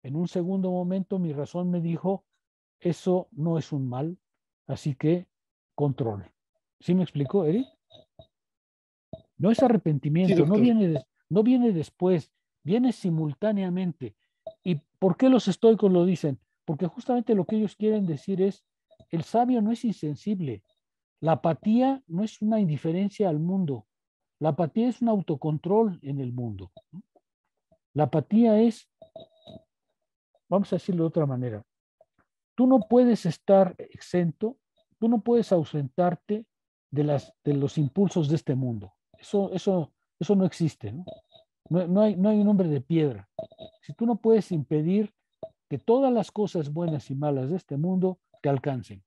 en un segundo momento mi razón me dijo: eso no es un mal, así que control. ¿Sí me explicó, Eric? No es Sí, arrepentimiento, doctor. no viene después, viene simultáneamente. ¿Y por qué los estoicos lo dicen? Porque justamente lo que ellos quieren decir es: el sabio no es insensible, la apatía no es una indiferencia al mundo, la apatía es un autocontrol en el mundo. La apatía es, vamos a decirlo de otra manera, tú no puedes estar exento, tú no puedes ausentarte de los impulsos de este mundo. Eso no existe, ¿no? No hay un hombre de piedra. Si tú no puedes impedir que todas las cosas buenas y malas de este mundo te alcancen,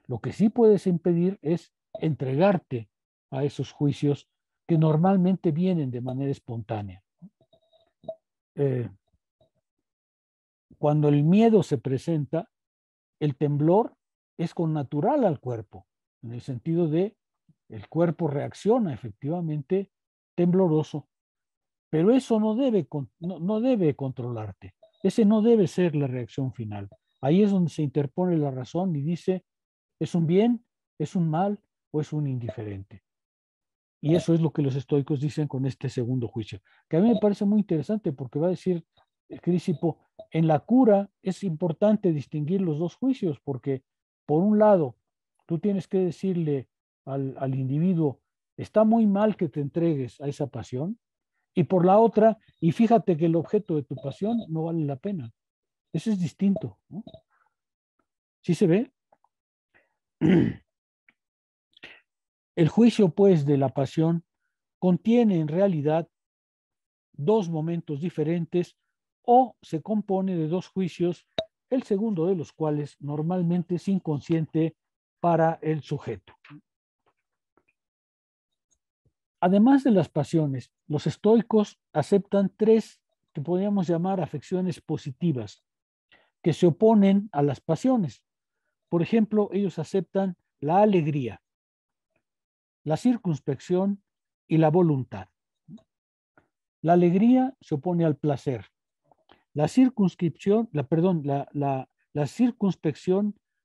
lo que sí puedes impedir es entregarte a esos juicios que normalmente vienen de manera espontánea. Eh, Cuando el miedo se presenta, el temblor es connatural al cuerpo, en el sentido de el cuerpo reacciona efectivamente tembloroso, pero eso no debe controlarte. Ese no debe ser la reacción final. Ahí es donde se interpone la razón y dice: ¿es un bien, es un mal o es un indiferente? Y eso es lo que los estoicos dicen con este segundo juicio, que a mí me parece muy interesante porque va a decir Crisipo: en la cura es importante distinguir los dos juicios, porque por un lado tú tienes que decirle al individuo: está muy mal que te entregues a esa pasión, y por la otra, y fíjate que el objeto de tu pasión no vale la pena. Eso es distinto, ¿no? ¿Sí se ve? El juicio, pues, de la pasión contiene en realidad dos momentos diferentes, o se compone de dos juicios, el segundo de los cuales normalmente es inconsciente para el sujeto. Además de las pasiones, los estoicos aceptan tres que podríamos llamar afecciones positivas, que se oponen a las pasiones. Por ejemplo, ellos aceptan la alegría, la circunspección y la voluntad. La alegría se opone al placer. La circunspección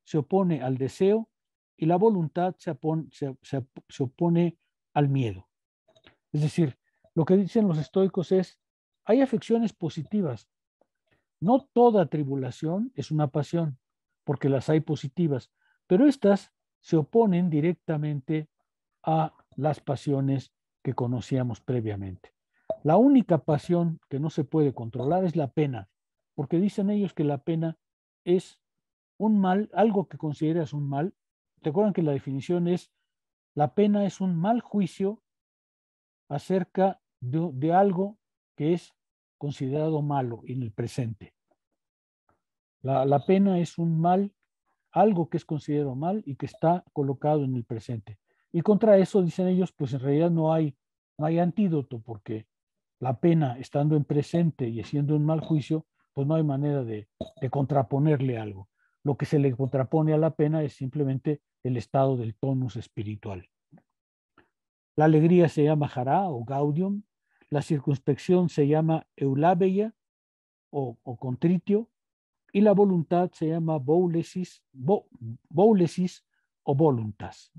se opone al deseo, y la voluntad se opone al miedo. Es decir, lo que dicen los estoicos es: hay afecciones positivas. No toda tribulación es una pasión, porque las hay positivas, pero estas se oponen directamente a las pasiones que conocíamos previamente. La única pasión que no se puede controlar es la pena, porque dicen ellos que la pena es un mal, algo que consideras un mal. Recuerdan que la definición es: la pena es un mal juicio acerca de algo que es considerado malo en el presente. La pena es un mal, algo que es considerado mal y que está colocado en el presente. Y contra eso, dicen ellos, pues en realidad no hay antídoto, porque la pena, estando en presente y siendo un mal juicio, pues no hay manera de contraponerle algo. Lo que se le contrapone a la pena es simplemente el estado del tonus espiritual. La alegría se llama jará o gaudium, la circunspección se llama eulabeia o contritio, y la voluntad se llama boulesis o voluntas.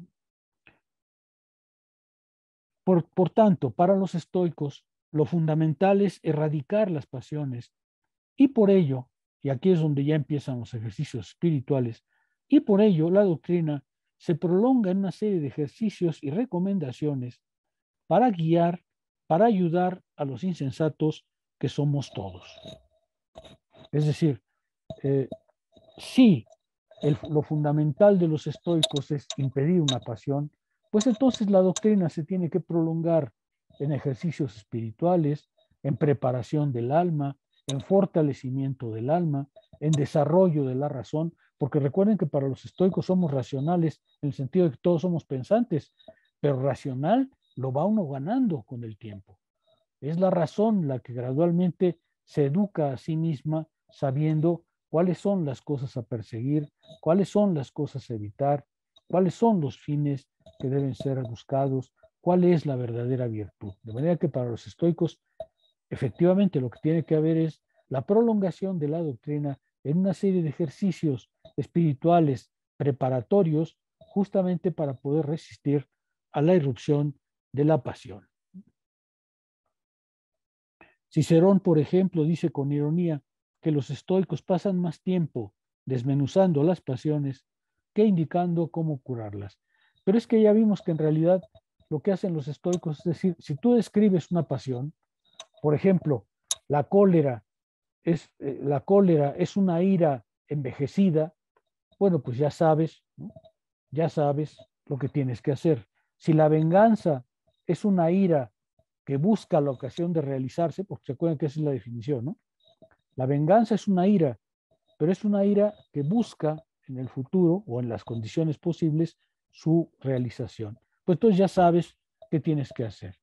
Por tanto, para los estoicos, lo fundamental es erradicar las pasiones, y por ello, y aquí es donde ya empiezan los ejercicios espirituales, y por ello la doctrina se prolonga en una serie de ejercicios y recomendaciones para guiar, para ayudar a los insensatos que somos todos. Es decir, sí, lo fundamental de los estoicos es impedir una pasión, pues entonces la doctrina se tiene que prolongar en ejercicios espirituales, en preparación del alma, en fortalecimiento del alma, en desarrollo de la razón, porque recuerden que para los estoicos somos racionales en el sentido de que todos somos pensantes, pero racional lo va uno ganando con el tiempo. Es la razón la que gradualmente se educa a sí misma sabiendo cuáles son las cosas a perseguir, cuáles son las cosas a evitar, cuáles son los fines que deben ser buscados, cuál es la verdadera virtud. De manera que para los estoicos, efectivamente lo que tiene que haber es la prolongación de la doctrina en una serie de ejercicios espirituales preparatorios justamente para poder resistir a la irrupción de la pasión. Cicerón, por ejemplo, dice con ironía que los estoicos pasan más tiempo desmenuzando las pasiones que indicando cómo curarlas. Pero es que ya vimos que en realidad lo que hacen los estoicos es decir, si tú describes una pasión, por ejemplo, la cólera es una ira envejecida, bueno, pues ya sabes, ¿no? Ya sabes lo que tienes que hacer. Si la venganza es una ira que busca la ocasión de realizarse, porque se acuerdan que esa es la definición, ¿no? La venganza es una ira, pero es una ira que busca en el futuro o en las condiciones posibles su realización. Pues entonces ya sabes qué tienes que hacer.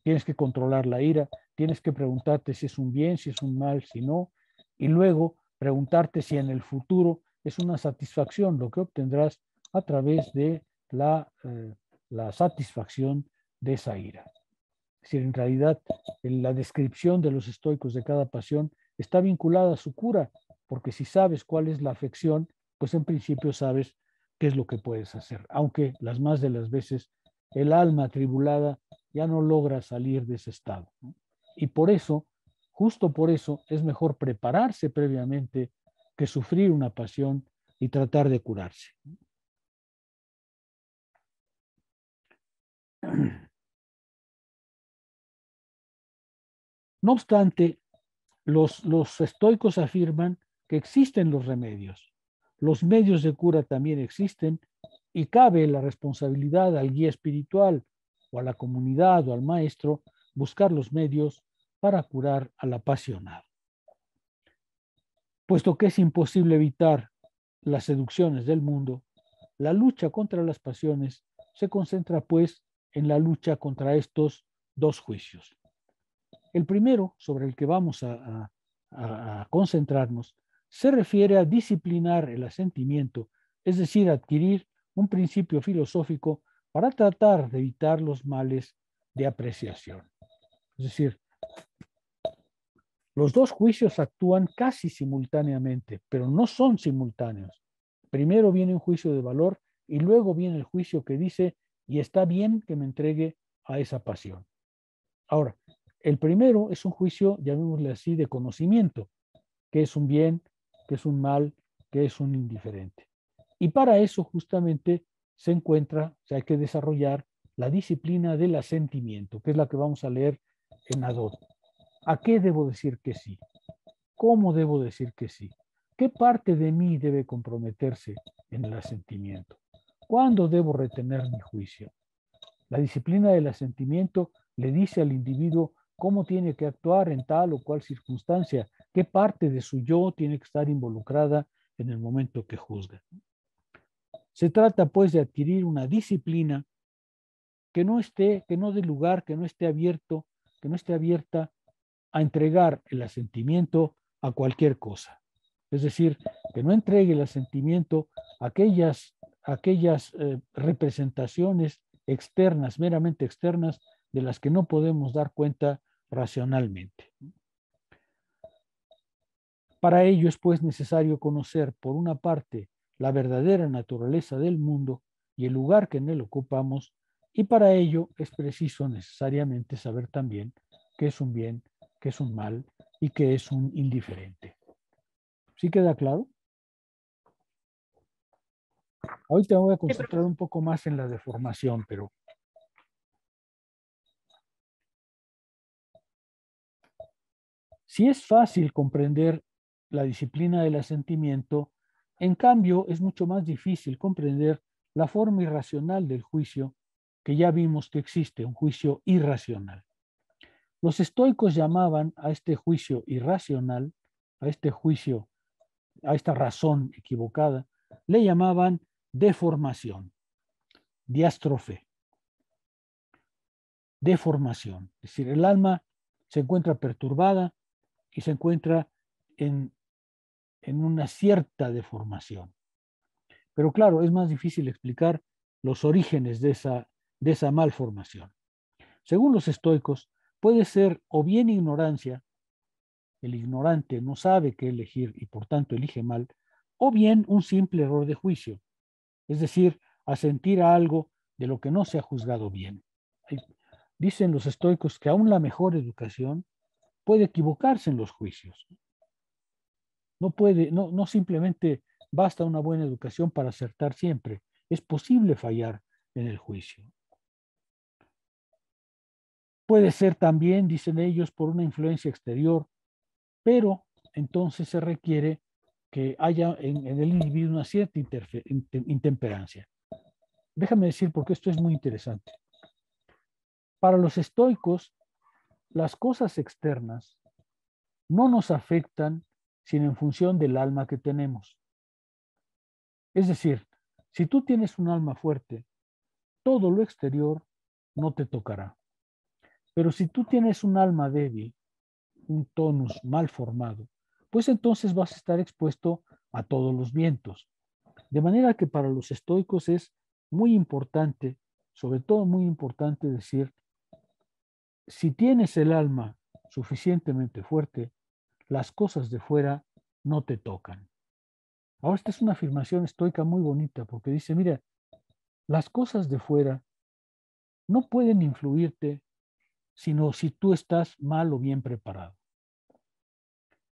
Tienes que controlar la ira, tienes que preguntarte si es un bien, si es un mal, si no, y luego preguntarte si en el futuro es una satisfacción lo que obtendrás a través de la satisfacción de esa ira. Es decir, en realidad, la descripción de los estoicos de cada pasión está vinculada a su cura, porque si sabes cuál es la afección, pues en principio sabes qué es lo que puedes hacer, aunque las más de las veces el alma atribulada ya no logra salir de ese estado, ¿no? Y por eso, justo por eso, es mejor prepararse previamente que sufrir una pasión y tratar de curarse. No obstante, los estoicos afirman que existen los remedios. Los medios de cura también existen y cabe la responsabilidad al guía espiritual o a la comunidad o al maestro buscar los medios para curar al apasionado. Puesto que es imposible evitar las seducciones del mundo, la lucha contra las pasiones se concentra pues en la lucha contra estos dos juicios. El primero, sobre el que vamos a concentrarnos, se refiere a disciplinar el asentimiento, es decir, adquirir un principio filosófico para tratar de evitar los males de apreciación. Es decir, los dos juicios actúan casi simultáneamente, pero no son simultáneos. Primero viene un juicio de valor y luego viene el juicio que dice, y está bien que me entregue a esa pasión. Ahora, el primero es un juicio, llamémosle así, de conocimiento, que es un bien, que es un mal, que es un indiferente. Y para eso justamente se encuentra, o sea, hay que desarrollar la disciplina del asentimiento, que es la que vamos a leer en Adot. ¿A qué debo decir que sí? ¿Cómo debo decir que sí? ¿Qué parte de mí debe comprometerse en el asentimiento? ¿Cuándo debo retener mi juicio? La disciplina del asentimiento le dice al individuo cómo tiene que actuar en tal o cual circunstancia, qué parte de su yo tiene que estar involucrada en el momento que juzga. Se trata pues de adquirir una disciplina que no dé lugar, que no esté abierta a entregar el asentimiento a cualquier cosa. Es decir, que no entregue el asentimiento a aquellas representaciones externas, meramente externas, de las que no podemos dar cuenta racionalmente. Para ello es pues necesario conocer, por una parte, la verdadera naturaleza del mundo y el lugar que en él ocupamos, y para ello es preciso necesariamente saber también qué es un bien, qué es un mal y qué es un indiferente. ¿Sí queda claro? Ahorita me voy a concentrar un poco más en la deformación, pero si es fácil comprender la disciplina del asentimiento, En cambio, es mucho más difícil comprender la forma irracional del juicio, que ya vimos que existe, un juicio irracional. Los estoicos llamaban a este juicio irracional, a este juicio, a esta razón equivocada, le llamaban deformación, diástrofe, deformación. Es decir, el alma se encuentra perturbada y se encuentra en una cierta deformación. Pero claro, es más difícil explicar los orígenes de esa malformación. Según los estoicos, puede ser o bien ignorancia, el ignorante no sabe qué elegir y por tanto elige mal, o bien un simple error de juicio, es decir, asentir a algo de lo que no se ha juzgado bien. Dicen los estoicos que aún la mejor educación puede equivocarse en los juicios. No simplemente basta una buena educación para acertar siempre. Es posible fallar en el juicio. Puede ser también, dicen ellos, por una influencia exterior, pero entonces se requiere que haya en el individuo una cierta intemperancia. Déjame decir porque esto es muy interesante. Para los estoicos, las cosas externas no nos afectan sino en función del alma que tenemos. Es decir, si tú tienes un alma fuerte, todo lo exterior no te tocará. Pero si tú tienes un alma débil, un tonus mal formado, pues entonces vas a estar expuesto a todos los vientos. De manera que para los estoicos es muy importante, sobre todo muy importante decir, si tienes el alma suficientemente fuerte, las cosas de fuera no te tocan. Ahora, esta es una afirmación estoica muy bonita porque dice, mira, las cosas de fuera no pueden influirte sino si tú estás mal o bien preparado.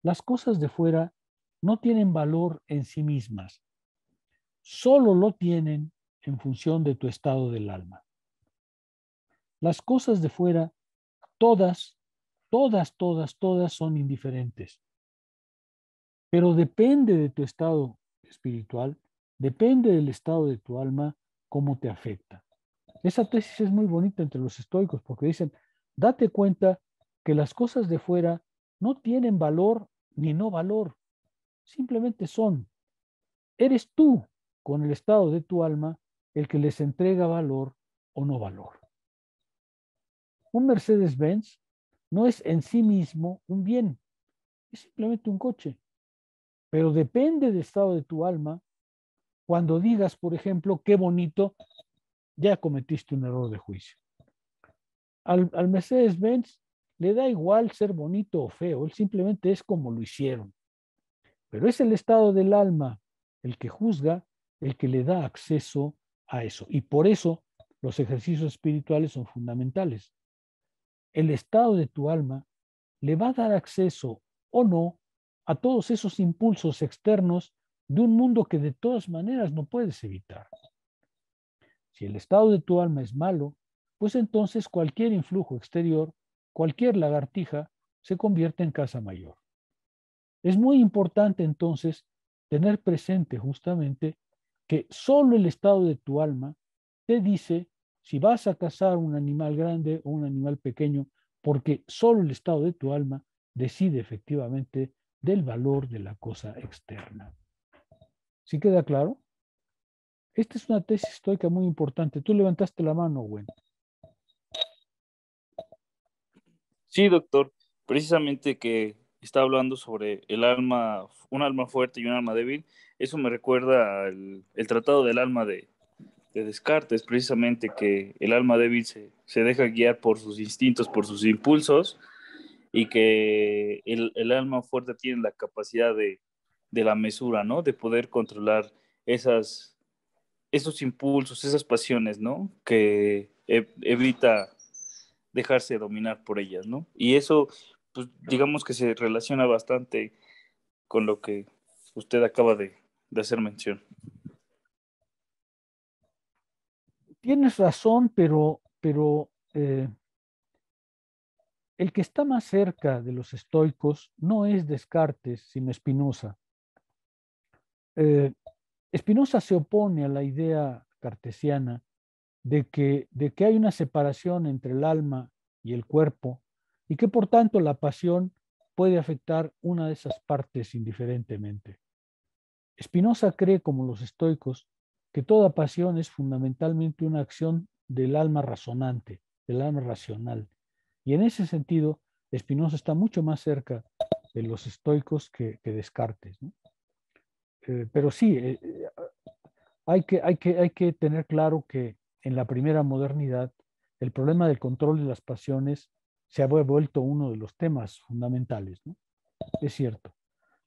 Las cosas de fuera no tienen valor en sí mismas, solo lo tienen en función de tu estado del alma. Las cosas de fuera, todas son indiferentes, pero depende de tu estado espiritual, depende del estado de tu alma, cómo te afecta. Esa tesis es muy bonita entre los estoicos porque dicen, date cuenta que las cosas de fuera no tienen valor ni no valor, simplemente son. Eres tú, con el estado de tu alma, el que les entrega valor o no valor. Un Mercedes-Benz no es en sí mismo un bien, es simplemente un coche, pero depende del estado de tu alma. Cuando digas, por ejemplo, qué bonito, ya cometiste un error de juicio. Al Mercedes-Benz le da igual ser bonito o feo, él simplemente es como lo hicieron. Pero es el estado del alma el que juzga, el que le da acceso a eso. Y por eso los ejercicios espirituales son fundamentales. El estado de tu alma le va a dar acceso o no a todos esos impulsos externos de un mundo que de todas maneras no puedes evitar. Si el estado de tu alma es malo, pues entonces cualquier influjo exterior, cualquier lagartija, se convierte en casa mayor. Es muy importante entonces tener presente justamente que solo el estado de tu alma te dice si vas a cazar un animal grande o un animal pequeño, porque solo el estado de tu alma decide efectivamente del valor de la cosa externa. ¿Sí queda claro? Esta es una tesis estoica muy importante. Tú levantaste la mano, Gwen. Sí, doctor, precisamente que está hablando sobre el alma, un alma fuerte y un alma débil, eso me recuerda el tratado del alma de Descartes, precisamente que el alma débil se deja guiar por sus instintos, por sus impulsos, y que el alma fuerte tiene la capacidad de la mesura, ¿no? De poder controlar esos impulsos, esas pasiones, ¿no? Que evita dejarse dominar por ellas, ¿no? Y eso, pues digamos que se relaciona bastante con lo que usted acaba de hacer mención. Tienes razón, pero el que está más cerca de los estoicos no es Descartes, sino Spinoza. Spinoza se opone a la idea cartesiana de que hay una separación entre el alma y el cuerpo y que por tanto la pasión puede afectar una de esas partes indiferentemente. Spinoza cree, como los estoicos, que toda pasión es fundamentalmente una acción del alma razonante, del alma racional. Y en ese sentido, Spinoza está mucho más cerca de los estoicos que Descartes, ¿no? Pero sí, hay que tener claro que en la primera modernidad el problema del control de las pasiones se ha vuelto uno de los temas fundamentales, ¿no? Es cierto.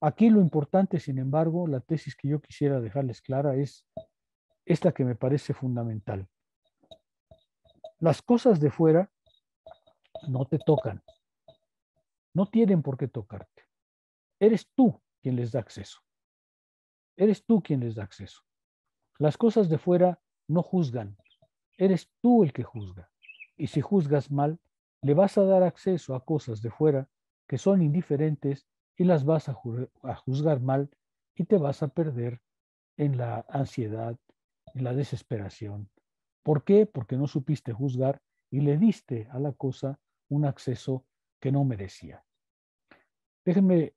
Aquí lo importante, sin embargo, la tesis que yo quisiera dejarles clara es esta que me parece fundamental. Las cosas de fuera no te tocan, no tienen por qué tocarte. Eres tú quien les da acceso. Eres tú quien les da acceso. Las cosas de fuera no juzgan, eres tú el que juzga. Y si juzgas mal, le vas a dar acceso a cosas de fuera que son indiferentes y las vas a juzgar mal y te vas a perder en la ansiedad, en la desesperación. ¿Por qué? Porque no supiste juzgar y le diste a la cosa un acceso que no merecía. Déjenme,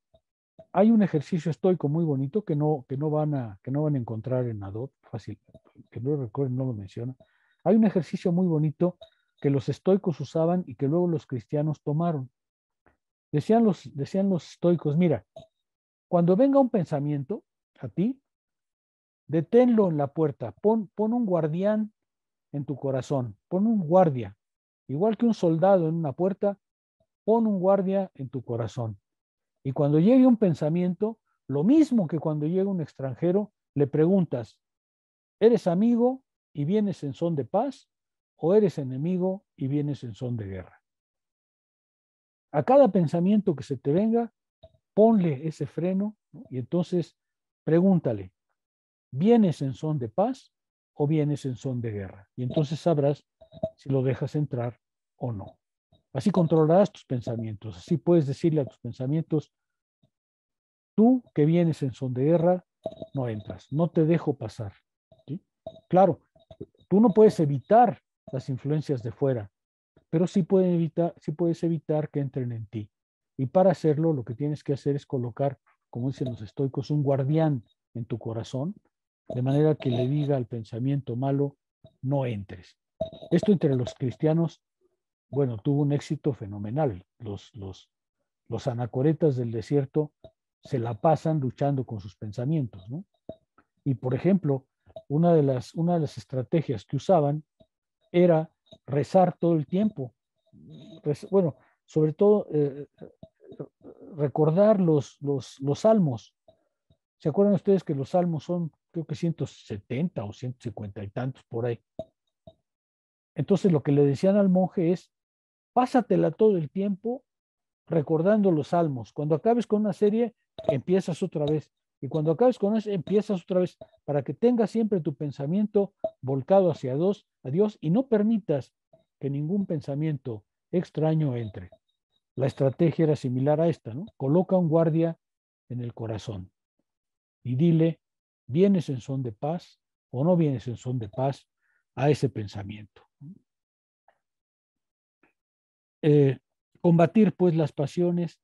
hay un ejercicio estoico muy bonito que no van a encontrar en Adot, fácil, que no recuerden, no lo menciona. Hay un ejercicio muy bonito que los estoicos usaban y que luego los cristianos tomaron. Decían los estoicos, mira, cuando venga un pensamiento a ti, deténlo en la puerta, pon un guardián en tu corazón, pon un guardia, igual que un soldado en una puerta, pon un guardia en tu corazón. Y cuando llegue un pensamiento, lo mismo que cuando llega un extranjero, le preguntas, ¿eres amigo y vienes en son de paz o eres enemigo y vienes en son de guerra? A cada pensamiento que se te venga, ponle ese freno, ¿no? Y entonces pregúntale, ¿vienes en son de paz o vienes en son de guerra? Y entonces sabrás si lo dejas entrar o no. Así controlarás tus pensamientos. Así puedes decirle a tus pensamientos, tú que vienes en son de guerra, no entras, no te dejo pasar, ¿sí? Claro, tú no puedes evitar las influencias de fuera, pero sí puedes evitar que entren en ti. Y para hacerlo, lo que tienes que hacer es colocar, como dicen los estoicos, un guardián en tu corazón, de manera que le diga al pensamiento malo, no entres. Esto entre los cristianos, bueno, tuvo un éxito fenomenal. Los anacoretas del desierto se la pasan luchando con sus pensamientos, ¿no? Y por ejemplo, una de las estrategias que usaban era rezar todo el tiempo. Bueno, sobre todo recordar los salmos. ¿Se acuerdan ustedes que los salmos son, creo que 170 o 150 y tantos por ahí? Entonces lo que le decían al monje es, pásatela todo el tiempo recordando los salmos. Cuando acabes con una serie, empiezas otra vez. Y cuando acabes con eso, empiezas otra vez, para que tengas siempre tu pensamiento volcado hacia Dios y no permitas que ningún pensamiento extraño entre. La estrategia era similar a esta, ¿no? Coloca un guardia en el corazón y dile, ¿vienes en son de paz o no vienes en son de paz a ese pensamiento? Combatir pues las pasiones,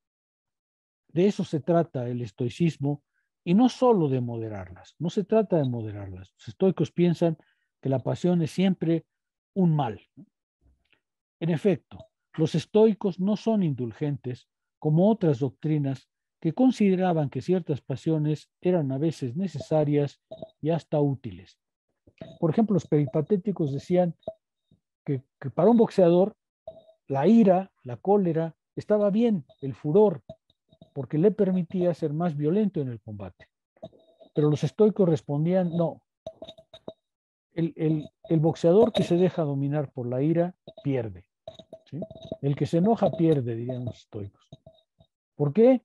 de eso se trata el estoicismo, y no solo de moderarlas, no se trata de moderarlas. Los estoicos piensan que la pasión es siempre un mal. En efecto, los estoicos no son indulgentes como otras doctrinas que consideraban que ciertas pasiones eran a veces necesarias y hasta útiles. Por ejemplo, los peripatéticos decían que para un boxeador la ira, la cólera, estaba bien, el furor, porque le permitía ser más violento en el combate. Pero los estoicos respondían, no, el boxeador que se deja dominar por la ira pierde, ¿sí? El que se enoja pierde, dirían los estoicos. ¿Por qué?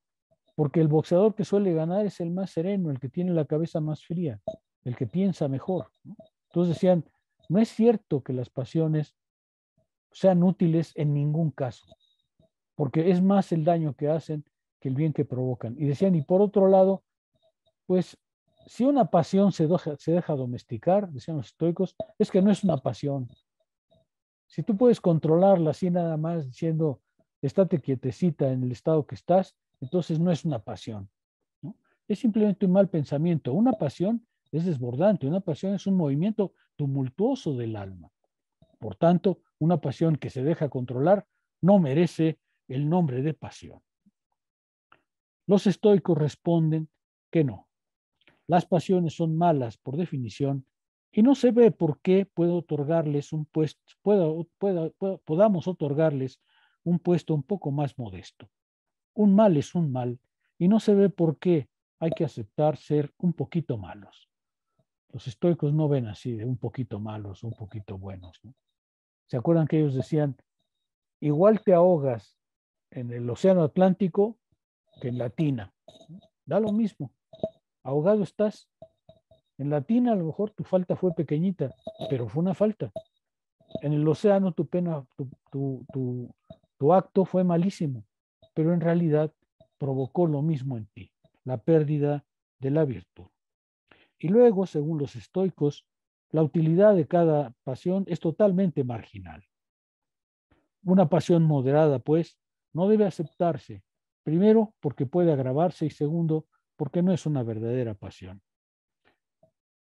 Porque el boxeador que suele ganar es el más sereno, el que tiene la cabeza más fría, el que piensa mejor, ¿no? Entonces decían, no es cierto que las pasiones sean útiles en ningún caso, porque es más el daño que hacen que el bien que provocan. Y decían, y por otro lado, pues Si una pasión se deja domesticar, decían los estoicos, es que no es una pasión. Si tú puedes controlarla así nada más diciendo, estate quietecita en el estado que estás, entonces no es una pasión, ¿no? Es simplemente un mal pensamiento. Una pasión es desbordante, una pasión es un movimiento tumultuoso del alma. Por tanto, una pasión que se deja controlar no merece el nombre de pasión. Los estoicos responden que no. Las pasiones son malas por definición y no se ve por qué podamos otorgarles un puesto un poco más modesto. Un mal es un mal y no se ve por qué hay que aceptar ser un poquito malos. Los estoicos no ven así de un poquito malos, un poquito buenos, ¿no? ¿Se acuerdan que ellos decían, igual te ahogas en el océano Atlántico que en la tina? Da lo mismo, ahogado estás. En la tina a lo mejor tu falta fue pequeñita, pero fue una falta. En el océano tu acto fue malísimo, pero en realidad provocó lo mismo en ti, la pérdida de la virtud. Y luego, según los estoicos, la utilidad de cada pasión es totalmente marginal. Una pasión moderada, pues, no debe aceptarse, primero porque puede agravarse y segundo porque no es una verdadera pasión.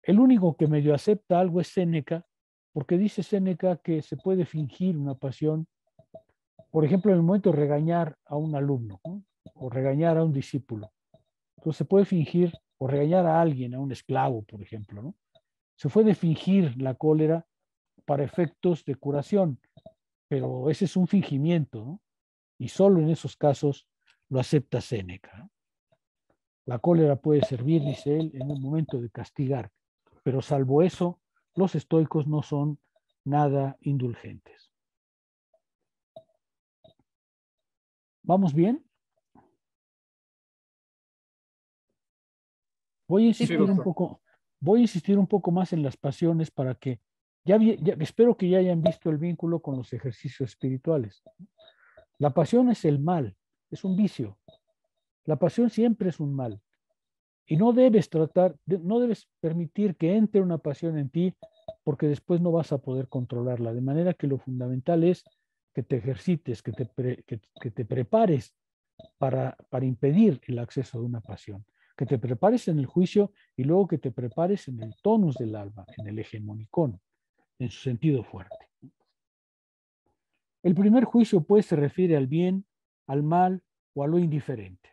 El único que medio acepta algo es Séneca, porque dice Séneca que se puede fingir una pasión, por ejemplo, en el momento de regañar a un alumno, ¿no? O regañar a un discípulo. Entonces se puede fingir, o regañar a alguien, a un esclavo, por ejemplo, ¿no? Se puede fingir la cólera para efectos de curación, pero ese es un fingimiento, ¿no? Y solo en esos casos lo acepta Séneca, ¿no? La cólera puede servir, dice él, en un momento de castigar, pero salvo eso, los estoicos no son nada indulgentes. ¿Vamos bien? Voy a insistir un poco más en las pasiones para que espero que ya hayan visto el vínculo con los ejercicios espirituales. La pasión es el mal, es un vicio. La pasión siempre es un mal. Y no debes permitir que entre una pasión en ti porque después no vas a poder controlarla. De manera que lo fundamental es que te ejercites, que te prepares para impedir el acceso de una pasión. Que te prepares en el juicio y luego que te prepares en el tonus del alma, en el hegemonicón, en su sentido fuerte. El primer juicio, pues, se refiere al bien, al mal o a lo indiferente.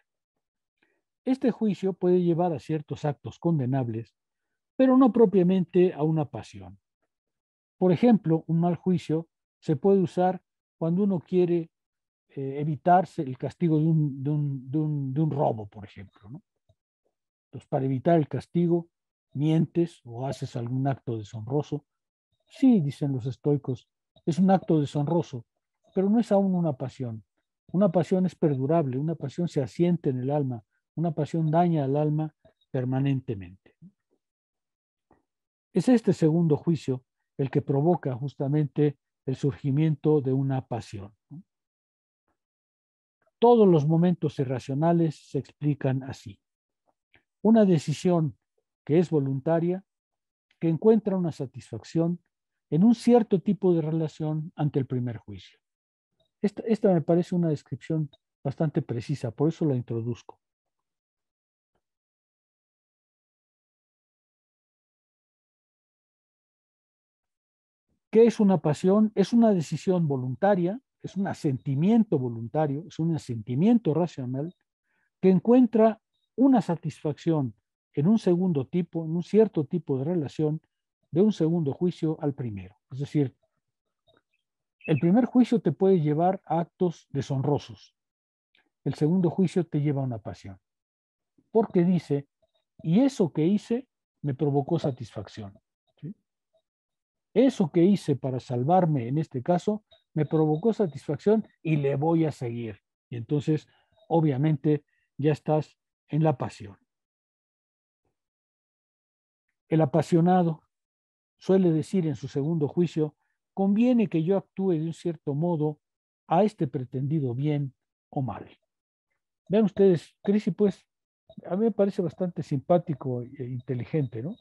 Este juicio puede llevar a ciertos actos condenables, pero no propiamente a una pasión. Por ejemplo, un mal juicio se puede usar cuando uno quiere evitarse el castigo de un robo, por ejemplo, ¿no? Entonces, para evitar el castigo, mientes o haces algún acto deshonroso. Sí, dicen los estoicos, es un acto deshonroso, pero no es aún una pasión. Una pasión es perdurable, una pasión se asiente en el alma, una pasión daña al alma permanentemente. Es este segundo juicio el que provoca justamente el surgimiento de una pasión. Todos los momentos irracionales se explican así. Una decisión que es voluntaria, que encuentra una satisfacción en un cierto tipo de relación ante el primer juicio. Esta me parece una descripción bastante precisa, por eso la introduzco. ¿Qué es una pasión? Es una decisión voluntaria, es un asentimiento voluntario, es un asentimiento racional que encuentra una satisfacción en un segundo tipo, en un cierto tipo de relación de un segundo juicio al primero. Es decir, el primer juicio te puede llevar a actos deshonrosos. El segundo juicio te lleva a una pasión. Porque dice, y eso que hice me provocó satisfacción. ¿Sí? Eso que hice para salvarme, en este caso, me provocó satisfacción y le voy a seguir. Y entonces, obviamente, ya estás en la pasión. El apasionado suele decir en su segundo juicio, conviene que yo actúe de un cierto modo a este pretendido bien o mal. Vean ustedes, Crisi, pues, a mí me parece bastante simpático e inteligente, ¿no?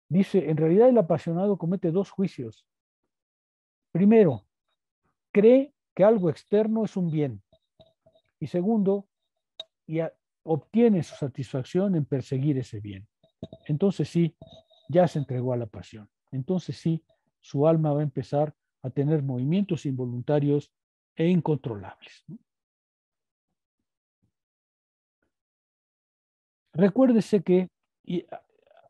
Dice, en realidad el apasionado comete dos juicios. Primero, cree que algo externo es un bien. Y segundo, obtiene su satisfacción en perseguir ese bien. Entonces sí, ya se entregó a la pasión. Entonces sí, su alma va a empezar a tener movimientos involuntarios e incontrolables, ¿no? Recuérdese que, y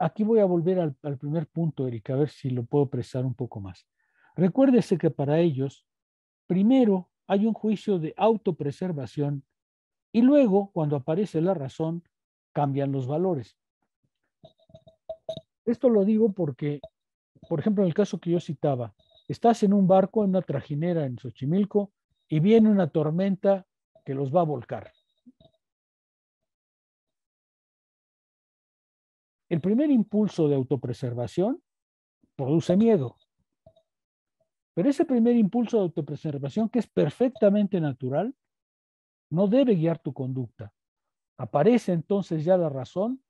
aquí voy a volver al primer punto, Erika, a ver si lo puedo presar un poco más. Recuérdese que para ellos, primero hay un juicio de autopreservación y luego, cuando aparece la razón, cambian los valores. Esto lo digo porque, por ejemplo, en el caso que yo citaba, estás en un barco, en una trajinera en Xochimilco, y viene una tormenta que los va a volcar. El primer impulso de autopreservación produce miedo. Pero ese primer impulso de autopreservación, que es perfectamente natural, no debe guiar tu conducta. Aparece entonces ya la razón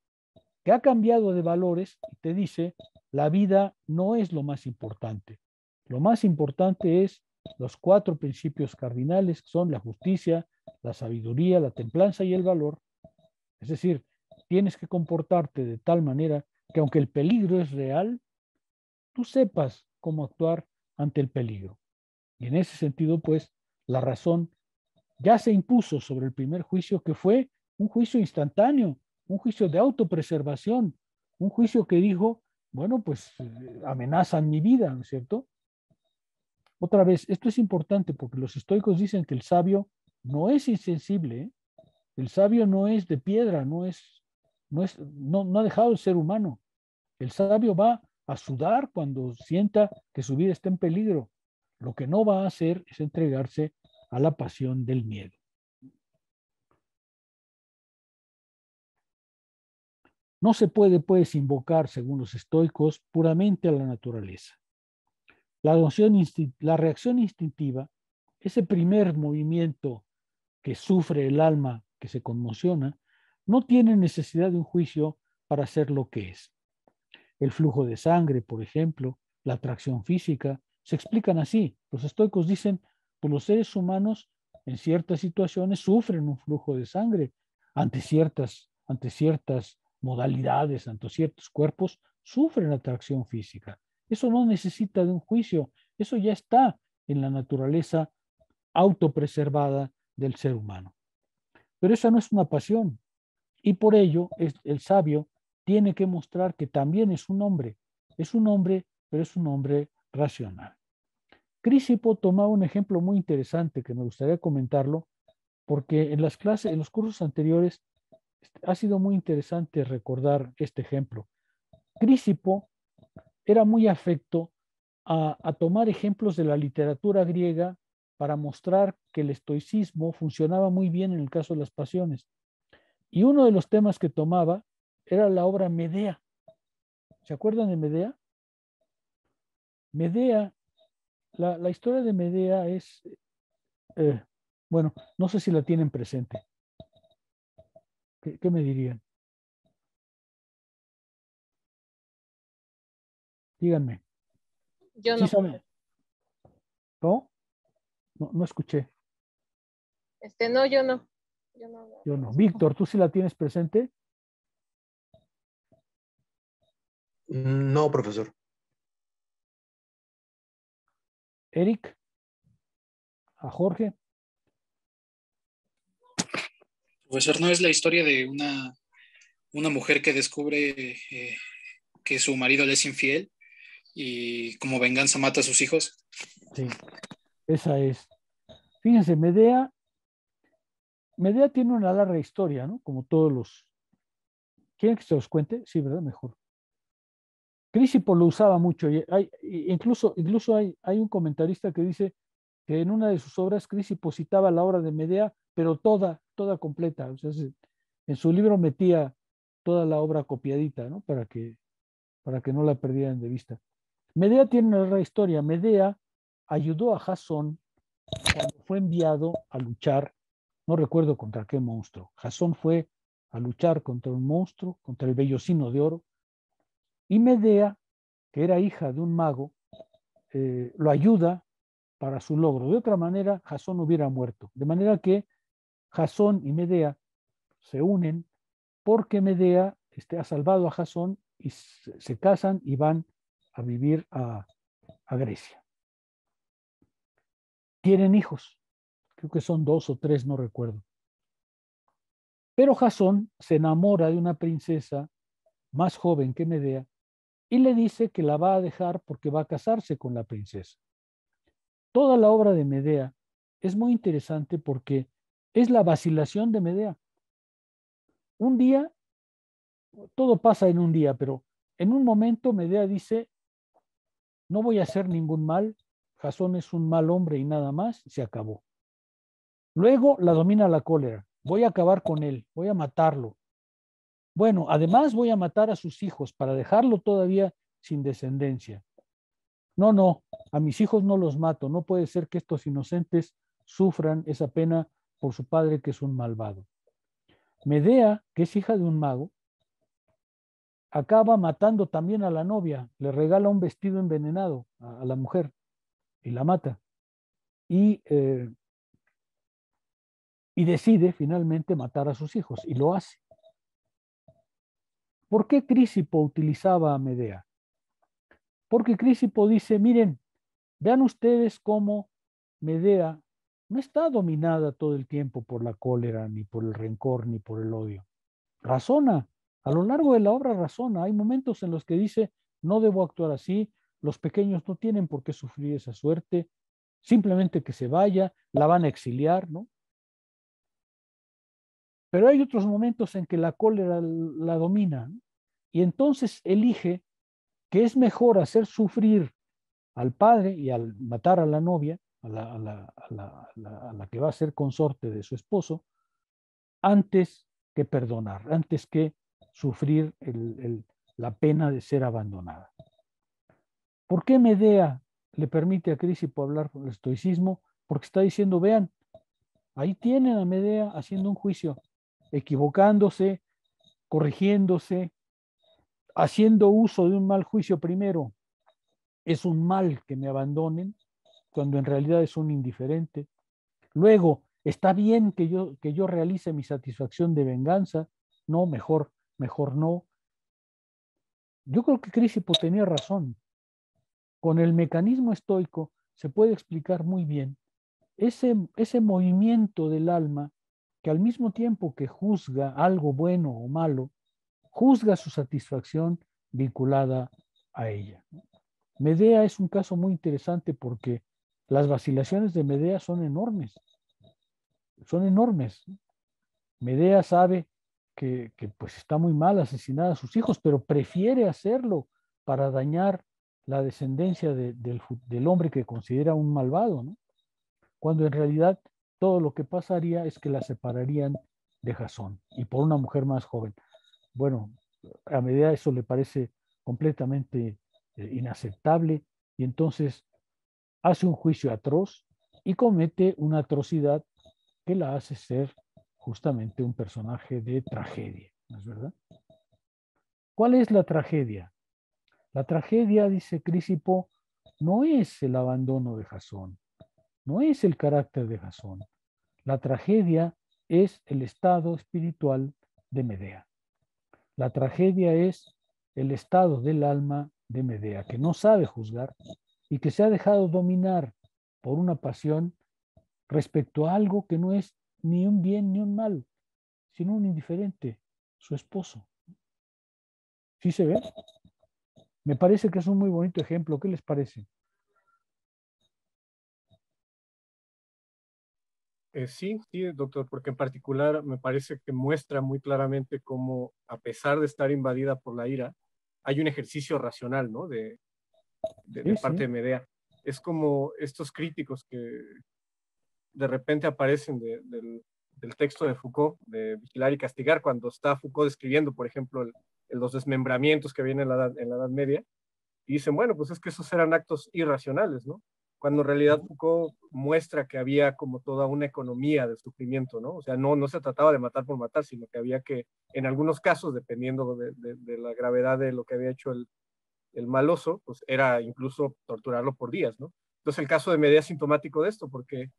que ha cambiado de valores y te dice, la vida no es lo más importante. Lo más importante es los 4 principios cardinales, que son la justicia, la sabiduría, la templanza y el valor. Es decir, tienes que comportarte de tal manera que aunque el peligro es real, tú sepas cómo actuar ante el peligro. Y en ese sentido, pues, la razón ya se impuso sobre el primer juicio, que fue un juicio instantáneo, un juicio de autopreservación, un juicio que dijo, bueno, pues amenazan mi vida, ¿no es cierto? Otra vez, esto es importante porque los estoicos dicen que el sabio no es insensible, ¿eh? El sabio no es de piedra, no ha dejado de ser humano. El sabio va a sudar cuando sienta que su vida está en peligro. Lo que no va a hacer es entregarse a la pasión del miedo. No se puede, pues, invocar, según los estoicos, puramente a la naturaleza. La reacción instintiva, ese primer movimiento que sufre el alma, que se conmociona, no tiene necesidad de un juicio para ser lo que es. El flujo de sangre, por ejemplo, la atracción física, se explican así. Los estoicos dicen, pues los seres humanos en ciertas situaciones sufren un flujo de sangre ante ciertas modalidades, ante ciertos cuerpos, sufren atracción física. Eso no necesita de un juicio, eso ya está en la naturaleza autopreservada del ser humano. Pero esa no es una pasión, y por ello el sabio tiene que mostrar que también es un hombre, pero es un hombre racional. Crisipo tomaba un ejemplo muy interesante que me gustaría comentarlo, porque en las clases, en los cursos anteriores, ha sido muy interesante recordar este ejemplo. Crisipo era muy afecto a tomar ejemplos de la literatura griega para mostrar que el estoicismo funcionaba muy bien en el caso de las pasiones. Y uno de los temas que tomaba era la obra Medea. ¿Se acuerdan de Medea? Medea, la historia de Medea es, bueno, no sé si la tienen presente. ¿Qué me dirían? Díganme. Yo ¿Sí no. saben? ¿No? No escuché. No, yo no. Yo no. Víctor, ¿tú sí la tienes presente? No, profesor. Eric, a Jorge. Profesor, ¿no es la historia de una mujer que descubre que su marido le es infiel y como venganza mata a sus hijos? Sí, esa es. Fíjense, Medea tiene una larga historia, ¿no? Como todos los... ¿Quieren que se los cuente? Sí, ¿verdad? Mejor. Crisipo lo usaba mucho. Incluso hay un comentarista que dice que en una de sus obras Crisipo citaba la obra de Medea, pero toda completa. O sea, en su libro metía toda la obra copiadita, ¿no? Para que no la perdieran de vista. Medea tiene una larga historia. Medea ayudó a Jasón cuando fue enviado a luchar, no recuerdo contra qué monstruo. Jasón fue a luchar contra un monstruo, contra el vellocino de oro, y Medea, que era hija de un mago, lo ayuda para su logro. De otra manera, Jasón hubiera muerto. De manera que Jasón y Medea se unen porque Medea ha salvado a Jasón y se casan y van a vivir a Grecia. Tienen hijos, creo que son 2 o 3, no recuerdo. Pero Jasón se enamora de una princesa más joven que Medea y le dice que la va a dejar porque va a casarse con la princesa. Toda la obra de Medea es muy interesante porque es la vacilación de Medea. Un día, todo pasa en un día, pero en un momento Medea dice, no voy a hacer ningún mal, Jasón es un mal hombre y nada más, se acabó. Luego la domina la cólera, voy a acabar con él, voy a matarlo. Bueno, además voy a matar a sus hijos para dejarlo todavía sin descendencia. No, a mis hijos no los mato, no puede ser que estos inocentes sufran esa pena por su padre que es un malvado. Medea, que es hija de un mago, acaba matando también a la novia, le regala un vestido envenenado a la mujer y la mata. Y decide finalmente matar a sus hijos y lo hace. ¿Por qué Crisipo utilizaba a Medea? Porque Crisipo dice, miren, vean ustedes cómo Medea no está dominada todo el tiempo por la cólera, ni por el rencor, ni por el odio. Razona, a lo largo de la obra razona. Hay momentos en los que dice, no debo actuar así, los pequeños no tienen por qué sufrir esa suerte, simplemente que se vaya, la van a exiliar, ¿no? Pero hay otros momentos en que la cólera la domina, ¿no? Y entonces elige que es mejor hacer sufrir al padre y al matar a la novia, a la que va a ser consorte de su esposo, antes que perdonar, antes que sufrir la pena de ser abandonada. ¿Por qué Medea le permite a Crisipo hablar con el estoicismo? Porque está diciendo, vean, ahí tienen a Medea haciendo un juicio, equivocándose, corrigiéndose, haciendo uso de un mal juicio primero. Es un mal que me abandonen, cuando en realidad es un indiferente. Luego, está bien que yo realice mi satisfacción de venganza. No, mejor no. Yo creo que Crisipo tenía razón. Con el mecanismo estoico se puede explicar muy bien ese movimiento del alma que al mismo tiempo que juzga algo bueno o malo, juzga su satisfacción vinculada a ella. Medea es un caso muy interesante porque las vacilaciones de Medea son enormes. Son enormes. Medea sabe que pues está muy mal asesinada a sus hijos, pero prefiere hacerlo para dañar la descendencia del hombre que considera un malvado, ¿no? Cuando en realidad todo lo que pasaría es que la separarían de Jasón y por una mujer más joven. Bueno, a Medea eso le parece completamente inaceptable y entonces hace un juicio atroz y comete una atrocidad que la hace ser justamente un personaje de tragedia, ¿no es verdad? ¿Cuál es la tragedia? La tragedia, dice Crisipo, no es el abandono de Jasón, no es el carácter de Jasón. La tragedia es el estado espiritual de Medea. La tragedia es el estado del alma de Medea, que no sabe juzgar y que se ha dejado dominar por una pasión respecto a algo que no es ni un bien ni un mal, sino un indiferente, su esposo. ¿Sí se ve? Me parece que es un muy bonito ejemplo. ¿Qué les parece? Sí, doctor, porque en particular me parece que muestra muy claramente cómo, a pesar de estar invadida por la ira, hay un ejercicio racional, ¿no? De parte de Medea. Es como estos críticos que de repente aparecen del texto de Foucault, de Vigilar y Castigar, cuando está Foucault describiendo, por ejemplo, los desmembramientos que vienen en la Edad Media, y dicen, bueno, pues es que esos eran actos irracionales, ¿no? cuando en realidad Foucault muestra que había como toda una economía del sufrimiento, ¿no? O sea, no se trataba de matar por matar, sino que había que, en algunos casos, dependiendo de la gravedad de lo que había hecho el maloso, pues era incluso torturarlo por días, ¿no? Entonces el caso de Medea es sintomático de esto, porque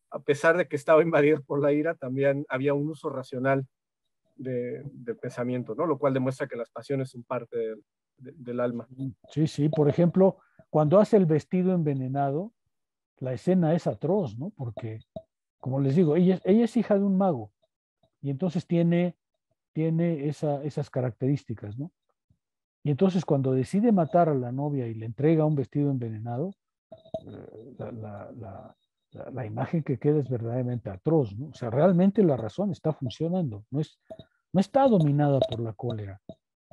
a pesar de que estaba invadido por la ira, también había un uso racional del pensamiento, ¿no? Lo cual demuestra que las pasiones son parte del alma. Sí, sí, por ejemplo, cuando hace el vestido envenenado, la escena es atroz, ¿no? Porque, como les digo, ella es hija de un mago y entonces tiene esas características, ¿no? Y entonces cuando decide matar a la novia y le entrega un vestido envenenado, la imagen que queda es verdaderamente atroz, ¿no? O sea, realmente la razón está funcionando, no está dominada por la cólera.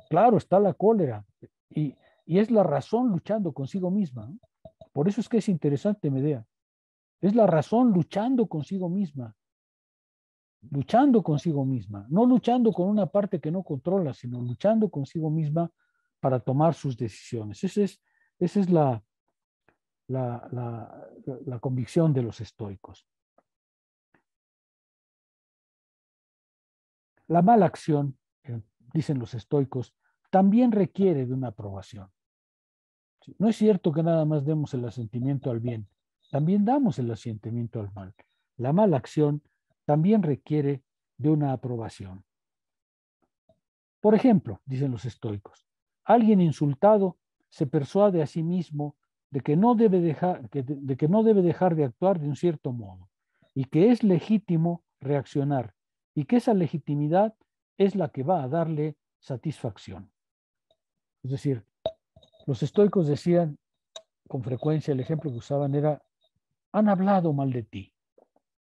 Claro, está la cólera y es la razón luchando consigo misma, ¿no? Por eso es que es interesante, Medea. Es la razón luchando consigo misma, no luchando con una parte que no controla, sino luchando consigo misma para tomar sus decisiones. Esa es la convicción de los estoicos. La mala acción, dicen los estoicos, también requiere de una aprobación. No es cierto que nada más demos el asentimiento al bien, también damos el asentimiento al mal. La mala acción también requiere de una aprobación. Por ejemplo, dicen los estoicos, alguien insultado se persuade a sí mismo de que no debe dejar de actuar de un cierto modo y que es legítimo reaccionar y que esa legitimidad es la que va a darle satisfacción. Es decir, los estoicos decían con frecuencia, el ejemplo que usaban era, han hablado mal de ti.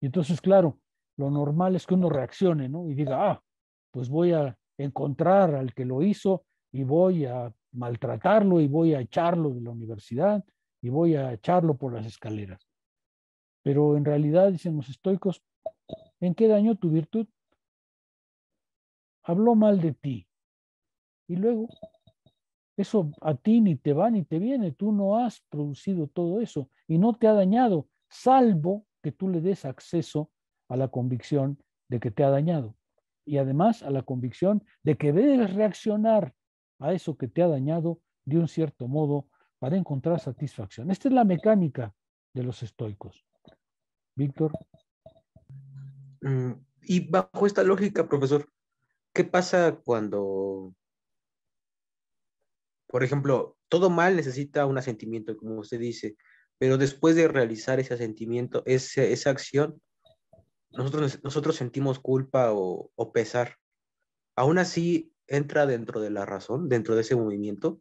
Y entonces, claro, lo normal es que uno reaccione, ¿no? Y diga, pues voy a encontrar al que lo hizo y voy a maltratarlo y voy a echarlo de la universidad y voy a echarlo por las escaleras. Pero en realidad, dicen los estoicos, ¿en qué dañó tu virtud? Habló mal de ti. Y luego, eso a ti ni te va ni te viene. Tú no has producido todo eso y no te ha dañado, salvo que tú le des acceso a la convicción de que te ha dañado. Y además a la convicción de que debes reaccionar a eso que te ha dañado de un cierto modo para encontrar satisfacción. Esta es la mecánica de los estoicos. Víctor. Y bajo esta lógica, profesor, ¿qué pasa cuando, por ejemplo, todo mal necesita un asentimiento, como usted dice, pero después de realizar ese asentimiento, esa acción, nosotros sentimos culpa o pesar? ¿Aún así entra dentro de la razón, dentro de ese movimiento?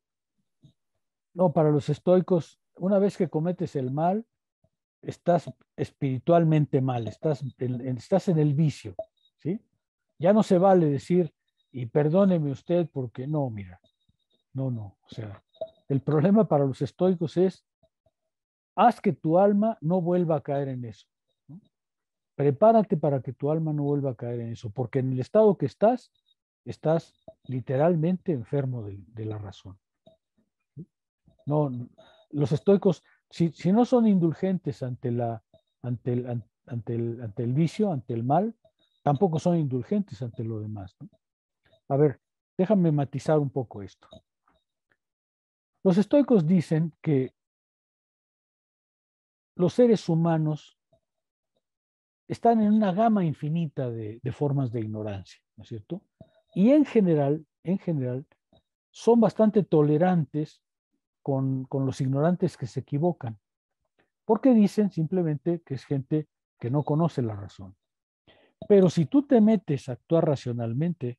No, para los estoicos, una vez que cometes el mal, estás espiritualmente mal, estás en el vicio, ¿sí? Ya no se vale decir, y perdóneme usted porque no, mira, no, o sea, el problema para los estoicos es, haz que tu alma no vuelva a caer en eso, ¿no? Prepárate para que tu alma no vuelva a caer en eso, porque en el estado que estás literalmente enfermo de la razón. No, los estoicos, si no son indulgentes ante el vicio, ante el mal, tampoco son indulgentes ante lo demás, ¿no? A ver, déjame matizar un poco esto. Los estoicos dicen que los seres humanos están en una gama infinita de formas de ignorancia, ¿no es cierto? Y en general, son bastante tolerantes con los ignorantes que se equivocan, porque dicen simplemente que es gente que no conoce la razón. Pero si tú te metes a actuar racionalmente,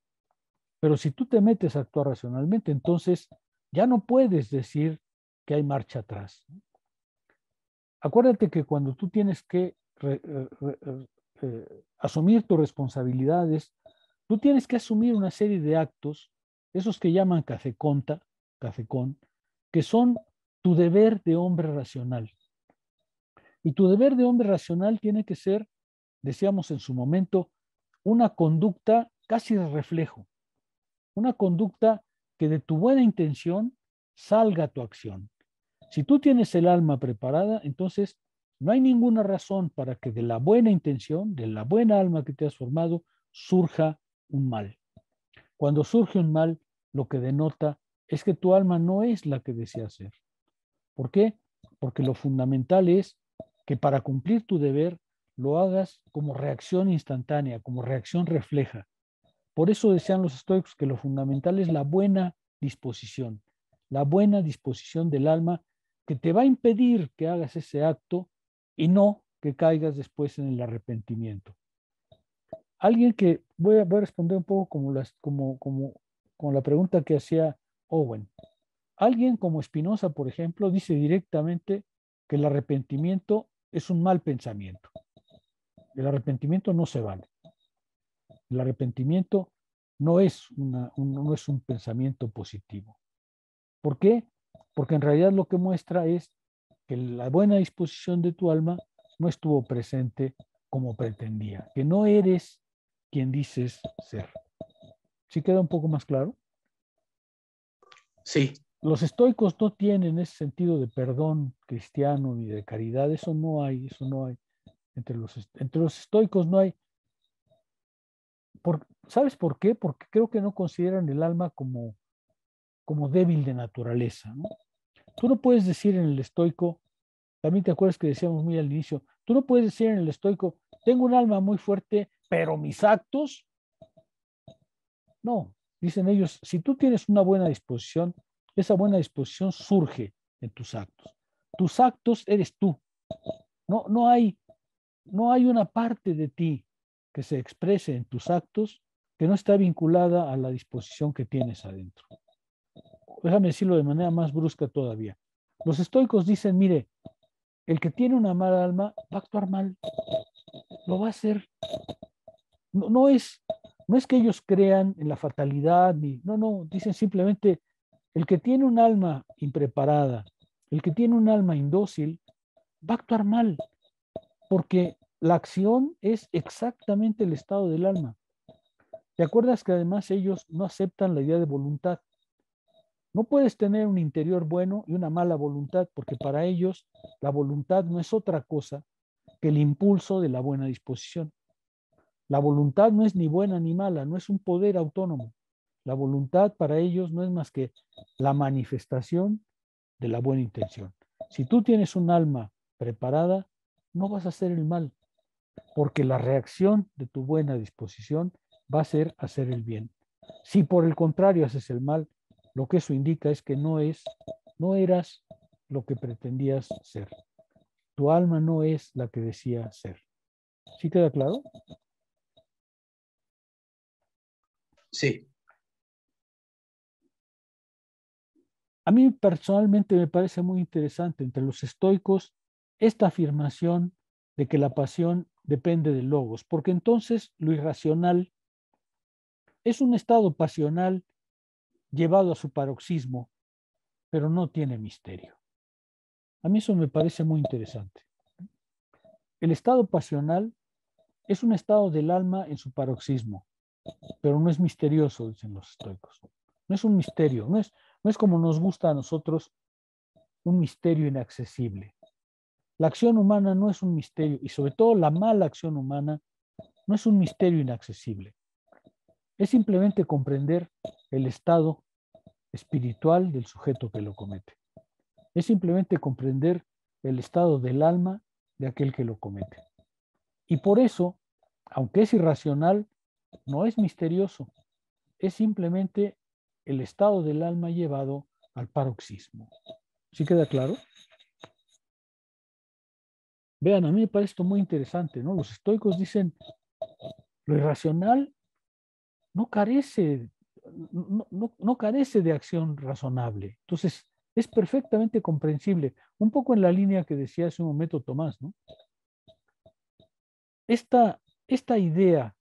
entonces ya no puedes decir que hay marcha atrás. Acuérdate que cuando tú tienes que asumir tus responsabilidades, tú tienes que asumir una serie de actos, esos que llaman cafecón, que son tu deber de hombre racional. Y tu deber de hombre racional tiene que ser, decíamos en su momento, una conducta casi de reflejo, una conducta que de tu buena intención salga tu acción. Si tú tienes el alma preparada, entonces no hay ninguna razón para que de la buena intención, de la buena alma que te has formado, surja un mal. Cuando surge un mal, lo que denota es que tu alma no es la que desea ser. ¿Por qué? Porque lo fundamental es que para cumplir tu deber lo hagas como reacción instantánea, como reacción refleja. Por eso decían los estoicos que lo fundamental es la buena disposición del alma que te va a impedir que hagas ese acto y no que caigas después en el arrepentimiento. Alguien que, voy a responder un poco como la pregunta que hacía Owen. Alguien como Spinoza, por ejemplo, dice directamente que el arrepentimiento es un mal pensamiento. El arrepentimiento no se vale. El arrepentimiento no es un pensamiento positivo. ¿Por qué? Porque en realidad lo que muestra es que la buena disposición de tu alma no estuvo presente como pretendía, que no eres quien dices ser. ¿Sí queda un poco más claro? Sí. Los estoicos no tienen ese sentido de perdón cristiano ni de caridad, eso no hay. Entre los estoicos no hay. ¿Sabes por qué? Porque creo que no consideran el alma como débil de naturaleza, ¿no? Tú no puedes decir en el estoico, también te acuerdas que decíamos muy al inicio, tú no puedes decir en el estoico, tengo un alma muy fuerte, pero mis actos, no, dicen ellos, si tú tienes una buena disposición, esa buena disposición surge en tus actos. Tus actos eres tú. No hay una parte de ti que se exprese en tus actos que no está vinculada a la disposición que tienes adentro. Déjame decirlo de manera más brusca todavía. Los estoicos dicen, mire, el que tiene una mala alma va a actuar mal, lo va a hacer. No es que ellos crean en la fatalidad, no, dicen simplemente, el que tiene un alma impreparada, el que tiene un alma indócil, va a actuar mal, porque la acción es exactamente el estado del alma. ¿Te acuerdas que además ellos no aceptan la idea de voluntad? No puedes tener un interior bueno y una mala voluntad, porque para ellos la voluntad no es otra cosa que el impulso de la buena disposición. La voluntad no es ni buena ni mala, no es un poder autónomo. La voluntad para ellos no es más que la manifestación de la buena intención. Si tú tienes un alma preparada, no vas a hacer el mal, porque la reacción de tu buena disposición va a ser hacer el bien. Si por el contrario haces el mal, lo que eso indica es que no eras lo que pretendías ser. Tu alma no es la que decía ser. ¿Sí queda claro? Sí. A mí personalmente me parece muy interesante entre los estoicos esta afirmación de que la pasión depende del logos, porque entonces lo irracional es un estado pasional llevado a su paroxismo, pero no tiene misterio. A mí eso me parece muy interesante. El estado pasional es un estado del alma en su paroxismo, pero no es misterioso, dicen los estoicos. No es un misterio, no es como nos gusta a nosotros un misterio inaccesible. La acción humana no es un misterio, y sobre todo la mala acción humana no es un misterio inaccesible. Es simplemente comprender el estado espiritual del sujeto que lo comete. Es simplemente comprender el estado del alma de aquel que lo comete. Y por eso, aunque es irracional, no es misterioso. Es simplemente el estado del alma llevado al paroxismo. ¿Sí queda claro? Vean, a mí me parece esto muy interesante, ¿no? Los estoicos dicen, lo irracional no carece, no carece de acción razonable. Entonces, es perfectamente comprensible, un poco en la línea que decía hace un momento Tomás, ¿no? Esta idea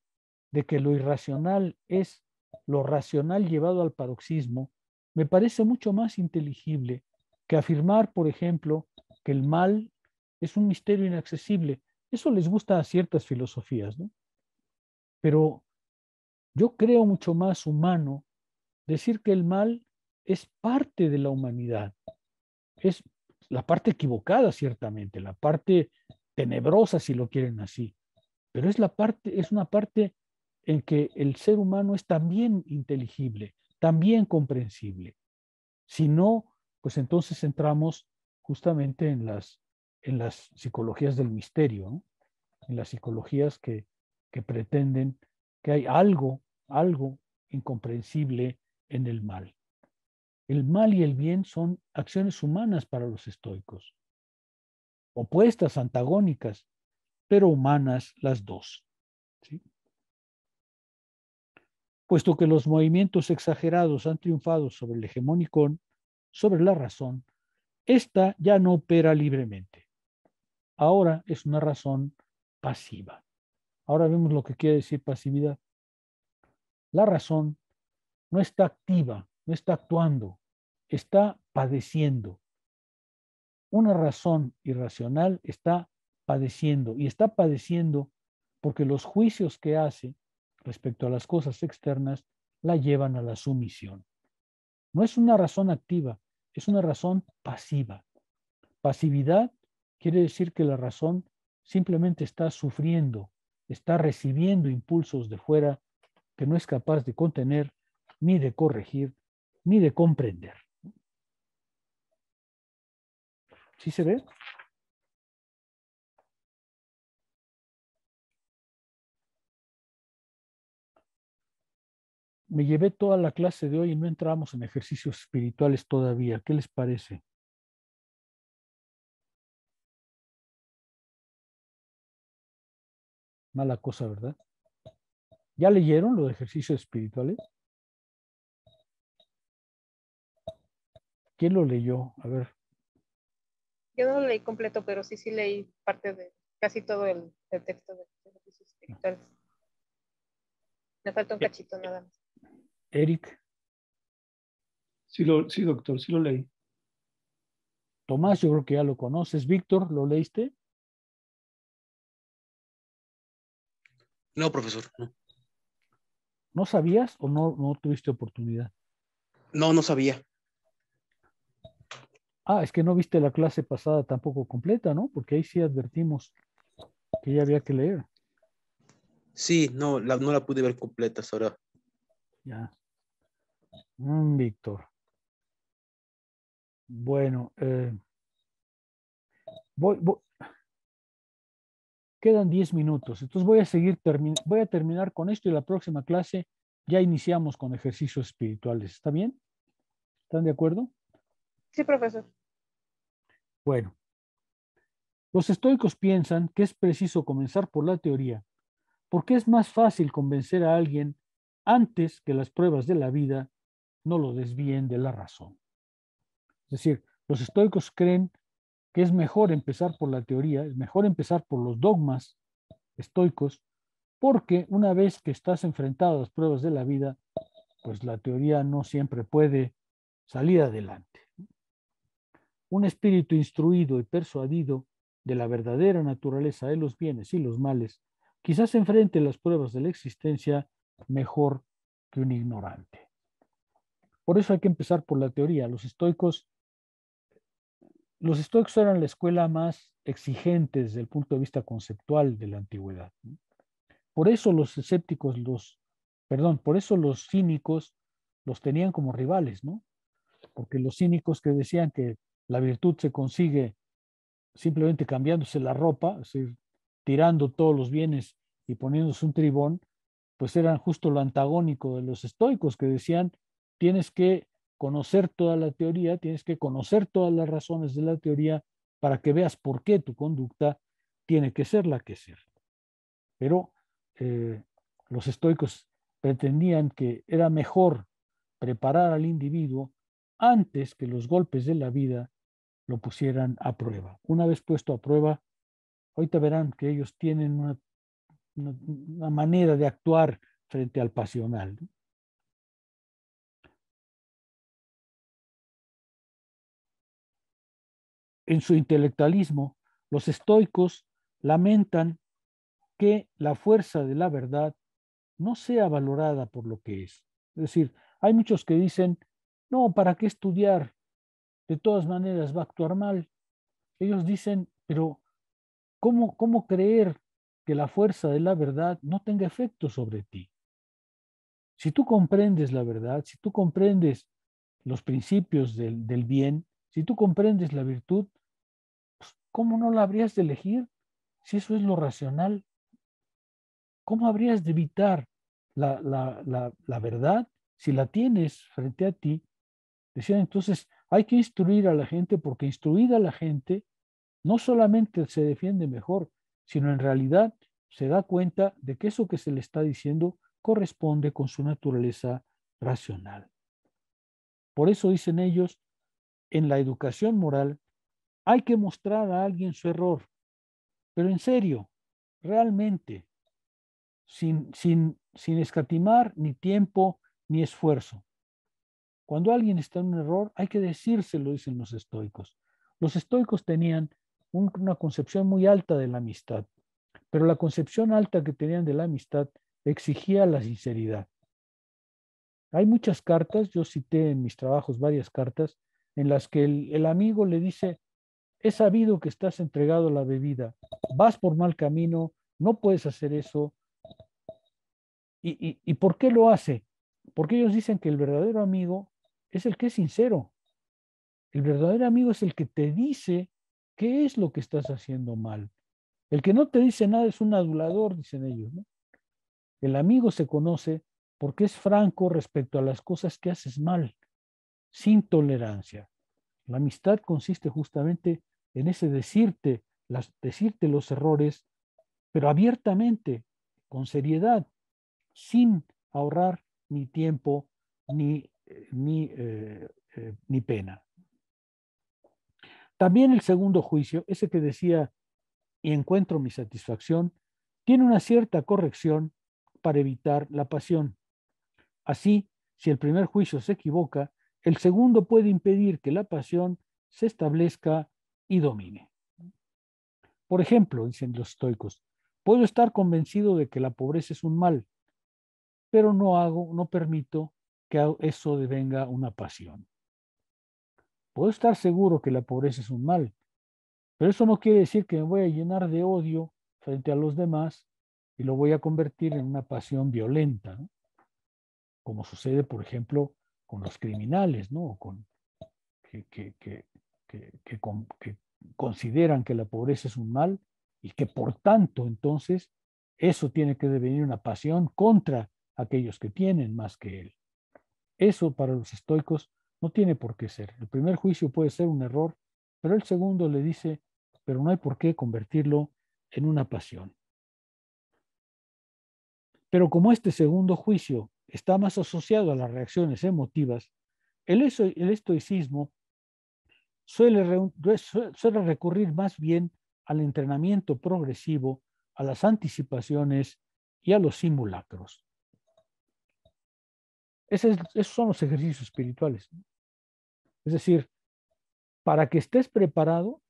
de que lo irracional es lo racional llevado al paroxismo, me parece mucho más inteligible que afirmar, por ejemplo, que el mal es un misterio inaccesible. Eso les gusta a ciertas filosofías, ¿no? Pero yo creo mucho más humano decir que el mal es parte de la humanidad. la parte equivocada, ciertamente, la parte tenebrosa, si lo quieren así, pero es una parte en que el ser humano es también inteligible, también comprensible. Si no, pues entonces entramos justamente en las psicologías del misterio, ¿no? En las psicologías que pretenden que hay algo incomprensible en el mal. El mal y el bien son acciones humanas para los estoicos, opuestas, antagónicas, pero humanas las dos, ¿sí? Puesto que los movimientos exagerados han triunfado sobre el hegemonicón, sobre la razón, esta ya no opera libremente. Ahora es una razón pasiva. Ahora vemos lo que quiere decir pasividad. La razón no está activa, no está actuando, está padeciendo. Una razón irracional está padeciendo, y está padeciendo porque los juicios que hace respecto a las cosas externas la llevan a la sumisión. No es una razón activa, es una razón pasiva. Pasividad quiere decir que la razón simplemente está sufriendo, está recibiendo impulsos de fuera que no es capaz de contener, ni de corregir, ni de comprender. ¿Sí se ve? Me llevé toda la clase de hoy y no entramos en ejercicios espirituales todavía. ¿Qué les parece? Mala cosa, ¿verdad? ¿Ya leyeron los ejercicios espirituales? ¿Quién lo leyó? A ver. Yo no lo leí completo, pero sí leí parte de casi todo el texto de ejercicios espirituales. Me falta un cachito nada más. Eric. Sí, doctor, sí lo leí. Tomás, yo creo que ya lo conoces. Víctor, ¿lo leíste? No, profesor, no. ¿No sabías o no tuviste oportunidad? No, no sabía. Ah, es que no viste la clase pasada tampoco completa, ¿no? Porque ahí sí advertimos que ya había que leer. Sí, no la pude ver completa hasta ahora. Ya. Víctor. Bueno, quedan 10 minutos, entonces voy a terminar con esto y la próxima clase ya iniciamos con ejercicios espirituales. ¿Está bien? ¿Están de acuerdo? Sí, profesor. Bueno, los estoicos piensan que es preciso comenzar por la teoría, porque es más fácil convencer a alguien antes que las pruebas de la vida no lo desvíen de la razón. Es decir, los estoicos creen que es mejor empezar por la teoría, es mejor empezar por los dogmas estoicos, porque una vez que estás enfrentado a las pruebas de la vida, pues la teoría no siempre puede salir adelante. Un espíritu instruido y persuadido de la verdadera naturaleza de los bienes y los males, quizás enfrente las pruebas de la existencia mejor que un ignorante. Por eso hay que empezar por la teoría. Los estoicos eran la escuela más exigente desde el punto de vista conceptual de la antigüedad. Por eso los escépticos, por eso los cínicos los tenían como rivales, ¿no? Porque los cínicos que decían que la virtud se consigue simplemente cambiándose la ropa, es decir, tirando todos los bienes y poniéndose un tribón, pues eran justo lo antagónico de los estoicos que decían, tienes que conocer toda la teoría, tienes que conocer todas las razones de la teoría para que veas por qué tu conducta tiene que ser la que ser. Pero los estoicos pretendían que era mejor preparar al individuo antes que los golpes de la vida lo pusieran a prueba. Una vez puesto a prueba, ahorita verán que ellos tienen una manera de actuar frente al pasional, ¿no? En su intelectualismo, los estoicos lamentan que la fuerza de la verdad no sea valorada por lo que es. Es decir, hay muchos que dicen, no, ¿para qué estudiar? De todas maneras va a actuar mal. Ellos dicen, pero ¿cómo creer que la fuerza de la verdad no tenga efecto sobre ti? Si tú comprendes la verdad, si tú comprendes los principios del bien, si tú comprendes la virtud, pues, ¿cómo no la habrías de elegir si eso es lo racional? ¿Cómo habrías de evitar la verdad si la tienes frente a ti? Decían entonces, hay que instruir a la gente porque instruida la gente no solamente se defiende mejor, sino en realidad se da cuenta de que eso que se le está diciendo corresponde con su naturaleza racional. Por eso dicen ellos, en la educación moral hay que mostrar a alguien su error, pero en serio, realmente, sin escatimar ni tiempo ni esfuerzo. Cuando alguien está en un error, hay que decírselo, dicen los estoicos. Los estoicos tenían una concepción muy alta de la amistad, pero la concepción alta que tenían de la amistad exigía la sinceridad. Hay muchas cartas, yo cité en mis trabajos varias cartas, en las que el amigo le dice, he sabido que estás entregado a la bebida, vas por mal camino, no puedes hacer eso. ¿Y por qué lo hace? Porque ellos dicen que el verdadero amigo es el que es sincero. El verdadero amigo es el que te dice qué es lo que estás haciendo mal. El que no te dice nada es un adulador, dicen ellos, ¿no? El amigo se conoce porque es franco respecto a las cosas que haces mal, sin tolerancia. La amistad consiste justamente en ese decirte los errores, pero abiertamente, con seriedad, sin ahorrar ni tiempo ni pena. También el segundo juicio, ese que decía, y encuentro mi satisfacción, tiene una cierta corrección para evitar la pasión. Así, si el primer juicio se equivoca, el segundo puede impedir que la pasión se establezca y domine. Por ejemplo, dicen los estoicos, puedo estar convencido de que la pobreza es un mal, pero no permito que eso devenga una pasión. Puedo estar seguro que la pobreza es un mal, pero eso no quiere decir que me voy a llenar de odio frente a los demás y lo voy a convertir en una pasión violenta, ¿no? Como sucede, por ejemplo, con los criminales, ¿no? Que consideran que la pobreza es un mal y que por tanto, entonces, eso tiene que devenir una pasión contra aquellos que tienen más que él. Eso para los estoicos no tiene por qué ser. El primer juicio puede ser un error, pero el segundo le dice, pero no hay por qué convertirlo en una pasión. Pero como este segundo juicio está más asociado a las reacciones emotivas, el estoicismo suele recurrir más bien al entrenamiento progresivo, a las anticipaciones y a los simulacros. Esos son los ejercicios espirituales. Es decir, para que estés preparado,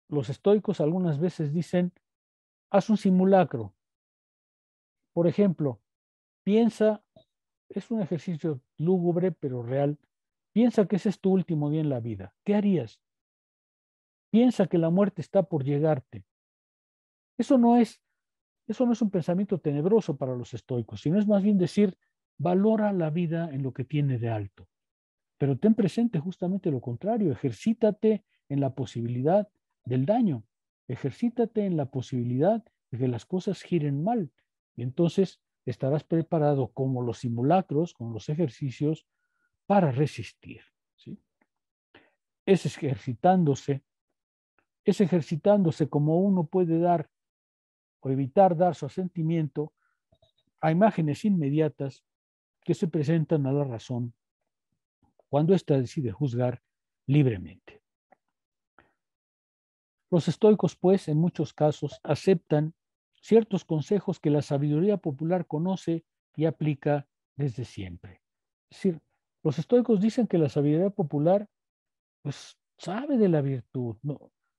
los estoicos algunas veces dicen, haz un simulacro. Por ejemplo, piensa, es un ejercicio lúgubre pero real, piensa que ese es tu último día en la vida. ¿Qué harías? Piensa que la muerte está por llegarte. Eso no es un pensamiento tenebroso para los estoicos, sino es más bien decir, valora la vida en lo que tiene de alto. Pero ten presente justamente lo contrario, ejercítate en la posibilidad del daño, ejercítate en la posibilidad de que las cosas giren mal. Y entonces estarás preparado como los simulacros, como los ejercicios, para resistir, ¿sí? Es ejercitándose como uno puede dar o evitar dar su asentimiento a imágenes inmediatas que se presentan a la razón cuando ésta decide juzgar libremente. Los estoicos, pues, en muchos casos aceptan ciertos consejos que la sabiduría popular conoce y aplica desde siempre. Es decir, los estoicos dicen que la sabiduría popular, pues, sabe de la virtud.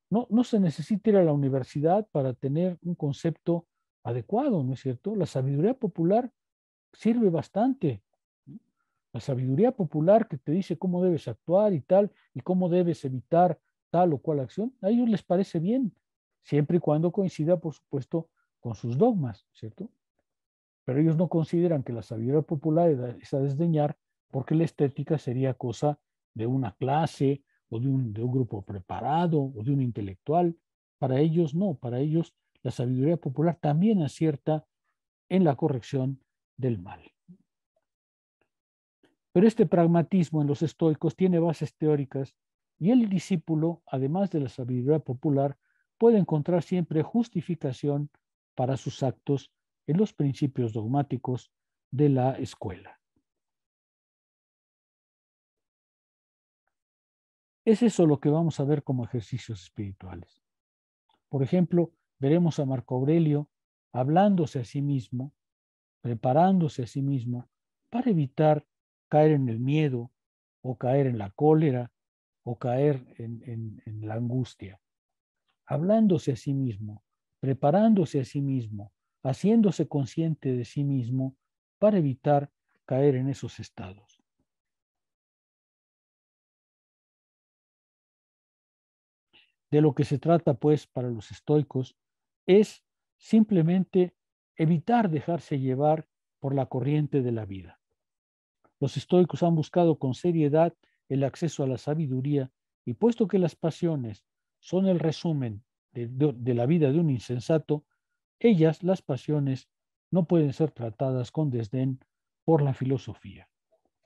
No se necesita ir a la universidad para tener un concepto adecuado, ¿no es cierto? La sabiduría popular sirve bastante. La sabiduría popular que te dice cómo debes actuar y tal, y cómo debes evitar tal o cual acción, a ellos les parece bien, siempre y cuando coincida, por supuesto, con sus dogmas, ¿cierto? Pero ellos no consideran que la sabiduría popular es a desdeñar, porque la estética sería cosa de una clase o de un grupo preparado o de un intelectual. Para ellos no, para ellos la sabiduría popular también acierta en la corrección del mal. Pero este pragmatismo en los estoicos tiene bases teóricas y el discípulo, además de la sabiduría popular, puede encontrar siempre justificación para sus actos en los principios dogmáticos de la escuela. Es eso lo que vamos a ver como ejercicios espirituales. Por ejemplo, veremos a Marco Aurelio hablándose a sí mismo, preparándose a sí mismo para evitar caer en el miedo o caer en la cólera o caer en la angustia. Hablándose a sí mismo, preparándose a sí mismo, haciéndose consciente de sí mismo para evitar caer en esos estados. De lo que se trata, pues, para los estoicos es simplemente evitar dejarse llevar por la corriente de la vida. Los estoicos han buscado con seriedad el acceso a la sabiduría y puesto que las pasiones son el resumen de la vida de un insensato, ellas, las pasiones, no pueden ser tratadas con desdén por la filosofía.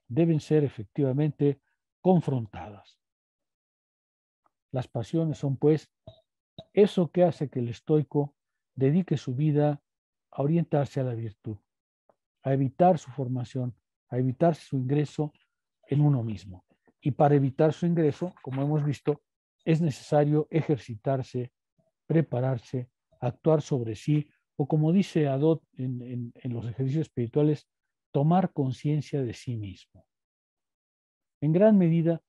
Deben ser efectivamente confrontadas. Las pasiones son, pues, eso que hace que el estoico dedique su vida a orientarse a la virtud, a evitar su formación, a evitar su ingreso en uno mismo. Y para evitar su ingreso, como hemos visto, es necesario ejercitarse, prepararse, actuar sobre sí, o como dice Adot en los ejercicios espirituales, tomar conciencia de sí mismo. En gran medida,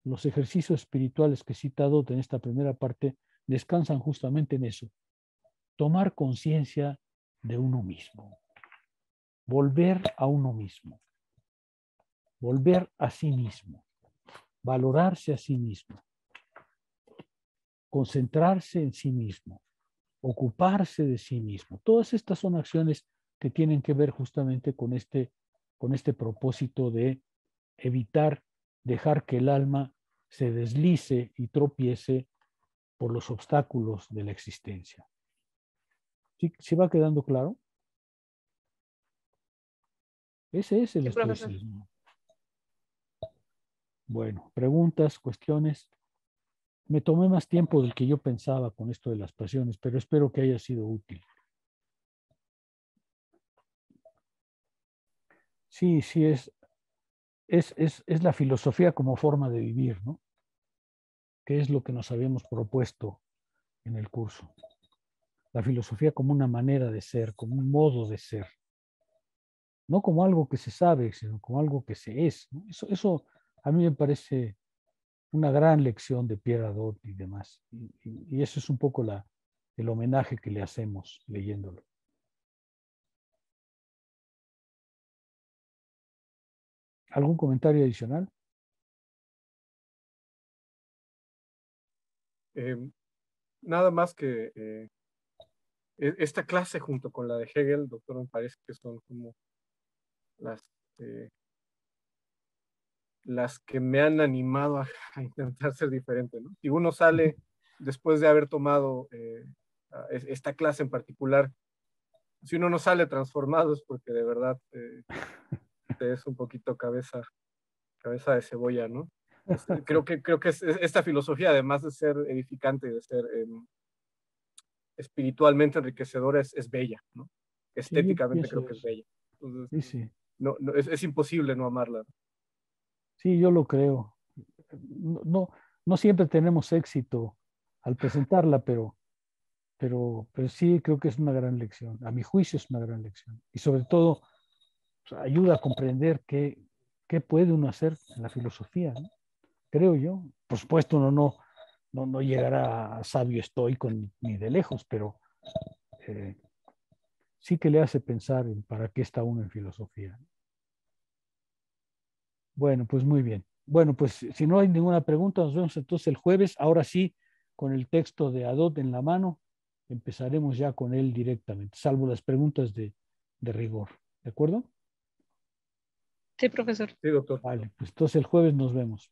los ejercicios espirituales que cita Adot en esta primera parte descansan justamente en eso, tomar conciencia de uno mismo, volver a uno mismo, volver a sí mismo, valorarse a sí mismo, concentrarse en sí mismo, ocuparse de sí mismo. Todas estas son acciones que tienen que ver justamente con este propósito de evitar dejar que el alma se deslice y tropiece por los obstáculos de la existencia. ¿Sí va quedando claro? Ese es el estoicismo. Bueno, preguntas, cuestiones. Me tomé más tiempo del que yo pensaba con esto de las pasiones, pero espero que haya sido útil. Sí, es la filosofía como forma de vivir, ¿no? Que es lo que nos habíamos propuesto en el curso. La filosofía como una manera de ser, como un modo de ser. No como algo que se sabe, sino como algo que se es, ¿no? Eso a mí me parece una gran lección de Pierre Hadot y demás. Y eso es un poco el homenaje que le hacemos leyéndolo. ¿Algún comentario adicional? Nada más que esta clase junto con la de Hegel, doctor, me parece que son como las que me han animado a intentar ser diferente, ¿no? Si uno sale después de haber tomado esta clase en particular, si uno no sale transformado es porque de verdad es un poquito cabeza de cebolla, ¿no? Creo que esta filosofía, además de ser edificante y de ser espiritualmente enriquecedora, es bella, ¿no? Estéticamente creo que es bella. Entonces, sí. No, es imposible no amarla. Sí, yo lo creo. No siempre tenemos éxito al presentarla, pero sí creo que es una gran lección. A mi juicio es una gran lección. Y sobre todo, pues, ayuda a comprender qué puede uno hacer en la filosofía, ¿no? Creo yo. Por supuesto, uno no llegará a sabio estoico ni de lejos, pero sí que le hace pensar en para qué está uno en filosofía. Bueno, pues muy bien. Bueno, pues si no hay ninguna pregunta, nos vemos entonces el jueves. Ahora sí, con el texto de Adot en la mano, empezaremos ya con él directamente, salvo las preguntas de rigor. ¿De acuerdo? Sí, profesor. Sí, doctor. Vale, pues entonces el jueves nos vemos.